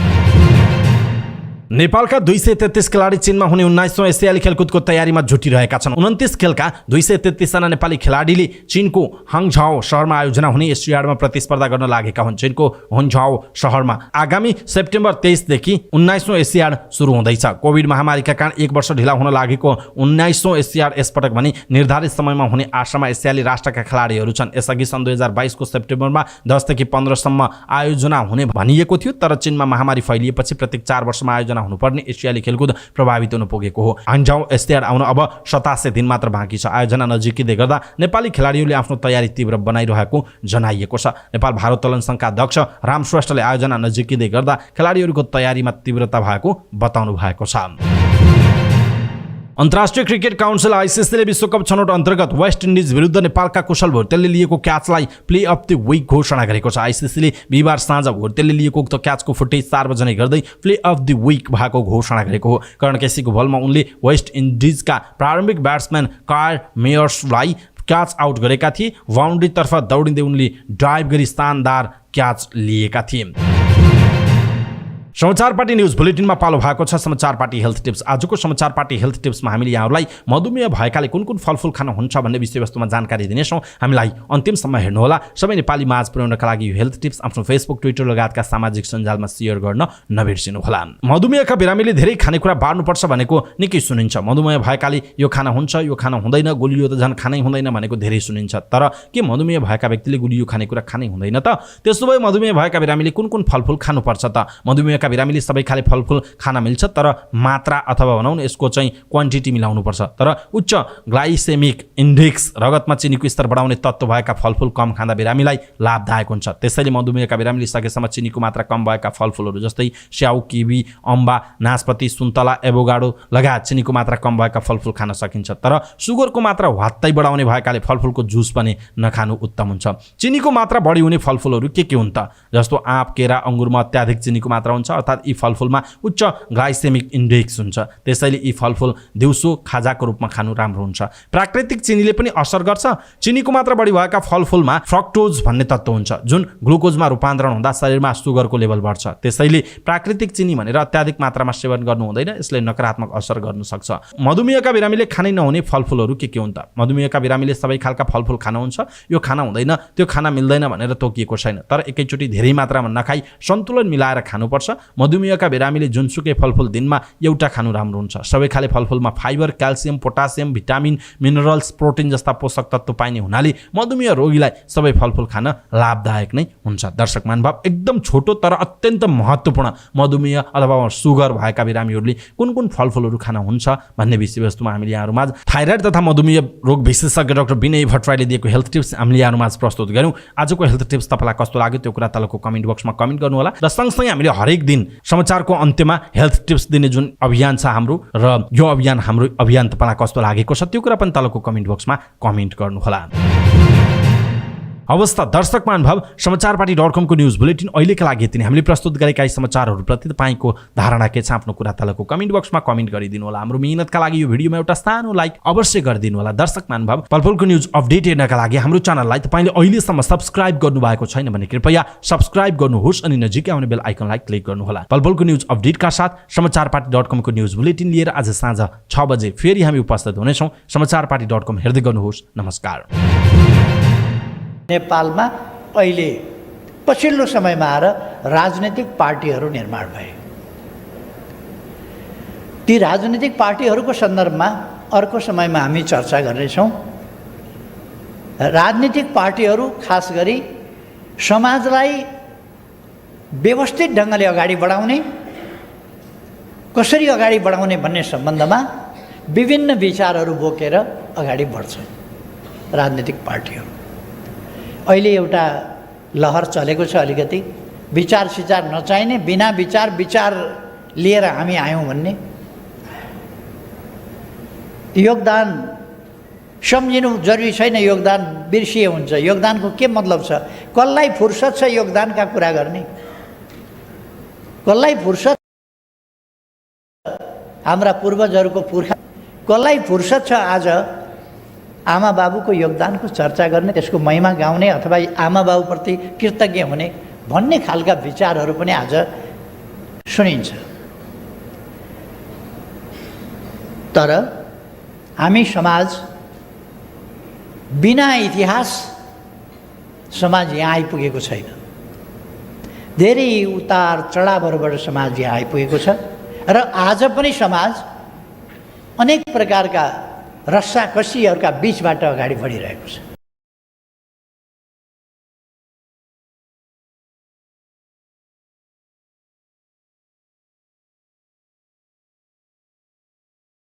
Speaker 1: नेपालका 233 खेलाडी चीनमा हुने 19औं एसियाली खेलकुदको तयारीमा जुटिरहेका छन्। 29 खेलका 233 जना नेपाली खेलाडीले चीनको हाङझाओ शहरमा आयोजना हुने एसियाडमा प्रतिस्पर्धा गर्न लागेका हुन्। चीनको हाङझाओ शहरमा आगामी सेप्टेम्बर 23 देखि 19औं एसियाड सुरु हुँदैछ। कोभिड महामारीका कारण 1 वर्ष ढिला हुन लागेको 19औं एसियाड यसपटक भने निर्धारित समयमा हुने आशामा एसियाली राष्ट्रका खेलाडीहरू छन्। यसअघि सन् 2022 को सेप्टेम्बरमा 10 देखि 15 सम्म आयोजना हुने भनिएको थियो, तर चीनमा महामारी फैलिएपछि प्रत्येक 4 वर्षमा आयोजना हुनुपर्ने एसियाली खेलकुद प्रभावित हुन पुगेको हो। हाङझाओ एसियाड आउन अब 87 दिन मात्र बाँकी छ। आयोजना नजिकिँदै गर्दा नेपाली खेलाडीहरूले आफ्नो तयारी तीव्र बनाइरहेको जनाइएको छ। नेपाल भारोत्तोलन संघका अध्यक्ष राम श्रेष्ठले आयोजना नजिकिँदै गर्दा खेलाडीहरूको तयारीमा तीव्रता भएको बताउनु भएको छ। अन्तर्राष्ट्रिय क्रिकेट काउन्सिल आइसिसीले विश्वकप छनौट अन्तर्गत वेस्ट इन्डिज विरुद्ध नेपालका कुशल भुर्तेलले लिएको क्याचलाई प्ले अफ द विक घोषणा गरेको छ। आइसिसीले बिहिबार साँझ भुर्तेलले लिएको उक्त क्याचको फुटेज सार्वजनिक गर्दै प्ले अफ द विक भएको घोषणा गरेको हो। कर्ण केसीको बलमा उनले वेस्ट इन्डिजका प्रारम्भिक ब्याट्सम्यान कायर मेयर्सलाई क्याच आउट गरेका थिए। बाउन्ड्रीतर्फ दौडिँदै उनले ड्राइभ गरी शानदार क्याच लिएका थिए। समाचार पार्टी न्यूज बुलेटिनमा पालो भएको छ समाचार पार्टी हेल्थ टिप्स। आजको समाचार पार्टी हेल्थ टिप्समा हामीले यहाँहरूलाई मधुमेह भएकाले कुन कुन फलफुल खान हुन्छ भन्ने विषयवस्तुमा जानकारी दिनेछौँ। हामीलाई अन्तिमसम्म हेर्नुहोला। सबै नेपाली माझ पुर्याउनका लागि यो हेल्थ टिप्स आफ्नो फेसबुक, ट्विटर लगायतका सामाजिक सञ्जालमा सेयर गर्न नबिर्सिनुहोला। मधुमेहका बिरामीले धेरै खानेकुरा बार्नुपर्छ भनेको निकै सुनिन्छ। मधुमेह भएकाले यो खाना हुन्छ, यो खाना हुँदैन, गुलियो त झन् खानै हुँदैन भनेको धेरै सुनिन्छ। तर के मधुमेह भएका व्यक्तिले गुलियो खानेकुरा खानै हुँदैन त? त्यसो भए मधुमेह भएका बिरामीले कुन कुन फलफुल खानुपर्छ त? मधुमेहका बिरामीले सबै खाले फलफुल खान मिल्छ, तर मात्रा अथवा भनौँ न यसको चाहिँ क्वान्टिटी मिलाउनुपर्छ। तर उच्च ग्लाइसेमिक इन्डेक्स रगतमा चिनीको स्तर बढाउने तत्त्व भएका फलफुल कम खाँदा बिरामीलाई लाभदायक हुन्छ। त्यसैले मधुमेहका बिरामीले सकेसम्म चिनीको मात्रा कम भएका फलफुलहरू जस्तै स्याउ, किवी, अम्बा, नासपति, सुन्तला, एभोगाडो लगायत चिनीको मात्रा कम भएका फलफुल खान सकिन्छ। तर सुगरको मात्रा ह्वात्तै बढाउने भएकाले फलफुलको जुस पनि नखानु उत्तम हुन्छ। चिनीको मात्रा बढी हुने फलफुलहरू के हुन् त? जस्तो आँप, केरा, अङ्गुरमा अत्याधिक चिनीको मात्रा हुन्छ, अर्थात् यी फलफुलमा उच्च ग्लाइसेमिक इन्डेक्स हुन्छ। त्यसैले यी फलफुल दिउँसो खाजाको रूपमा खानु राम्रो हुन्छ। प्राकृतिक चिनीले पनि असर गर्छ। चिनीको मात्रा बढी भएका फलफुलमा फ्रक्टोज भन्ने तत्त्व हुन्छ, जुन ग्लुकोजमा रूपान्तरण हुँदा शरीरमा सुगरको लेभल बढ्छ। त्यसैले प्राकृतिक चिनी भनेर अत्याधिक मात्रामा सेवन गर्नु हुँदैन, यसले नकारात्मक असर गर्न सक्छ। मधुमेहका बिरामीले खानै नहुने फलफुलहरू के हुन् त? मधुमेहका बिरामीले सबै खालका फलफुल खानुहुन्छ, यो खाना हुँदैन, त्यो खाना मिल्दैन भनेर तोकिएको छैन। तर एकैचोटि धेरै मात्रामा नखाई सन्तुलन मिलाएर खानुपर्छ। मधुमेहका बिरामीले जुनसुकै फलफुल दिनमा एउटा खानु राम्रो हुन्छ। सबै खाले फलफुलमा fibre, calcium, potassium, vitamin, minerals, protein जस्ता पोषक तत्त्व पाइने हुनाले मधुमेह रोगीलाई सबै फलफुल खान लाभदायक नै हुन्छ। दर्शक महानुभाव, एकदम छोटो तर अत्यन्त महत्त्वपूर्ण मधुमेह अथवा सुगर भएका बिरामीहरूले कुन कुन फलफुलहरू खान हुन्छ भन्ने विषयवस्तुमा हामीले यहाँहरूमाझ थाइरोइड तथा मधुमेह रोग विशेषज्ञ डाक्टर विनय भट्टराईले दिएको हेल्थ टिप्स हामीले यहाँहरूमाझ प्रस्तुत गर्यौँ। आजको हेल्थ टिप्स तपाईँलाई कस्तो लाग्यो त्यो कुरा तलको कमेन्ट बक्समा कमेन्ट गर्नुहोला र सँगसँगै हामीले हरेक दिन समाचारको अन्त्यमा हेल्थ टिप्स दिने जुन अभियान छ हाम्रो र यो हाम्रो अभियान तपाईँलाई कस्तो लागेको छ त्यो कुरा पनि तलको कमेन्ट बक्समा कमेन्ट गर्नुहोला। अवस्था दर्शक महानुभाव, समाचारपाटी.com को न्युज बुलेटिन अहिलेका लागि यति नै। हामीले प्रस्तुत गरेका यी समाचारहरूप्रति तपाईँको धारणा के छ आफ्नो कुरा तलको कमेन्ट बक्समा कमेन्ट गरिदिनु होला। हाम्रो मेहनतका लागि यो भिडियोमा एउटा सानो लाइक अवश्य गरिदिनु होला। दर्शक महानुभाव, पलपलको न्युज अपडेट हेर्नका लागि हाम्रो च्यानललाई तपाईँले अहिलेसम्म सब्स्क्राइब गर्नुभएको छैन भने कृपया सब्स्क्राइब गर्नुहोस् अनि नजिकै आउने बेल आइकनलाई क्लिक गर्नुहोला। पलपलको न्युज अपडेटका साथ समाचारपाटी.com को न्युज बुलेटिन लिएर आज साँझ 6 बजे फेरि हामी उपस्थित हुनेछौँ। समाचारपाटी.com हेर्दै गर्नुहोस्। नमस्कार।
Speaker 2: नेपालमा अहिले पछिल्लो समयमा आएर राजनीतिक पार्टीहरू निर्माण भए। ती राजनीतिक पार्टीहरूको सन्दर्भमा अर्को समयमा हामी चर्चा गर्नेछौँ। राजनीतिक पार्टीहरू खास गरी समाजलाई व्यवस्थित ढङ्गले अगाडि बढाउने, कसरी अगाडि बढाउने भन्ने सम्बन्धमा विभिन्न विचारहरू बोकेर अगाडि बढ्छन् राजनीतिक पार्टीहरू। अहिले एउटा लहर चलेको छ, अलिकति विचार सिचार नचाहिने, बिना विचार लिएर हामी आयौँ भन्ने। योगदान सम्झिनु जरुरी छैन, योगदान बिर्सिए हुन्छ। योगदानको के मतलब छ? कसलाई फुर्सद छ योगदानका कुरा गर्ने? कसलाई फुर्सद? हाम्रा पूर्वजहरूको पुर्खा कसलाई फुर्सद छ आज आमा बाबुको योगदानको चर्चा गर्ने, त्यसको महिमा गाउने अथवा आमा बाबुप्रति कृतज्ञ हुने भन्ने खालका विचारहरू पनि आज सुनिन्छ। तर हामी समाज बिना इतिहास समाज यहाँ आइपुगेको छैन। धेरै उतार चढावहरूबाट समाज यहाँ आइपुगेको छ र आज पनि समाज अनेक प्रकारका रस्साकसीहरूका बीचबाट अगाडि बढिरहेको छ।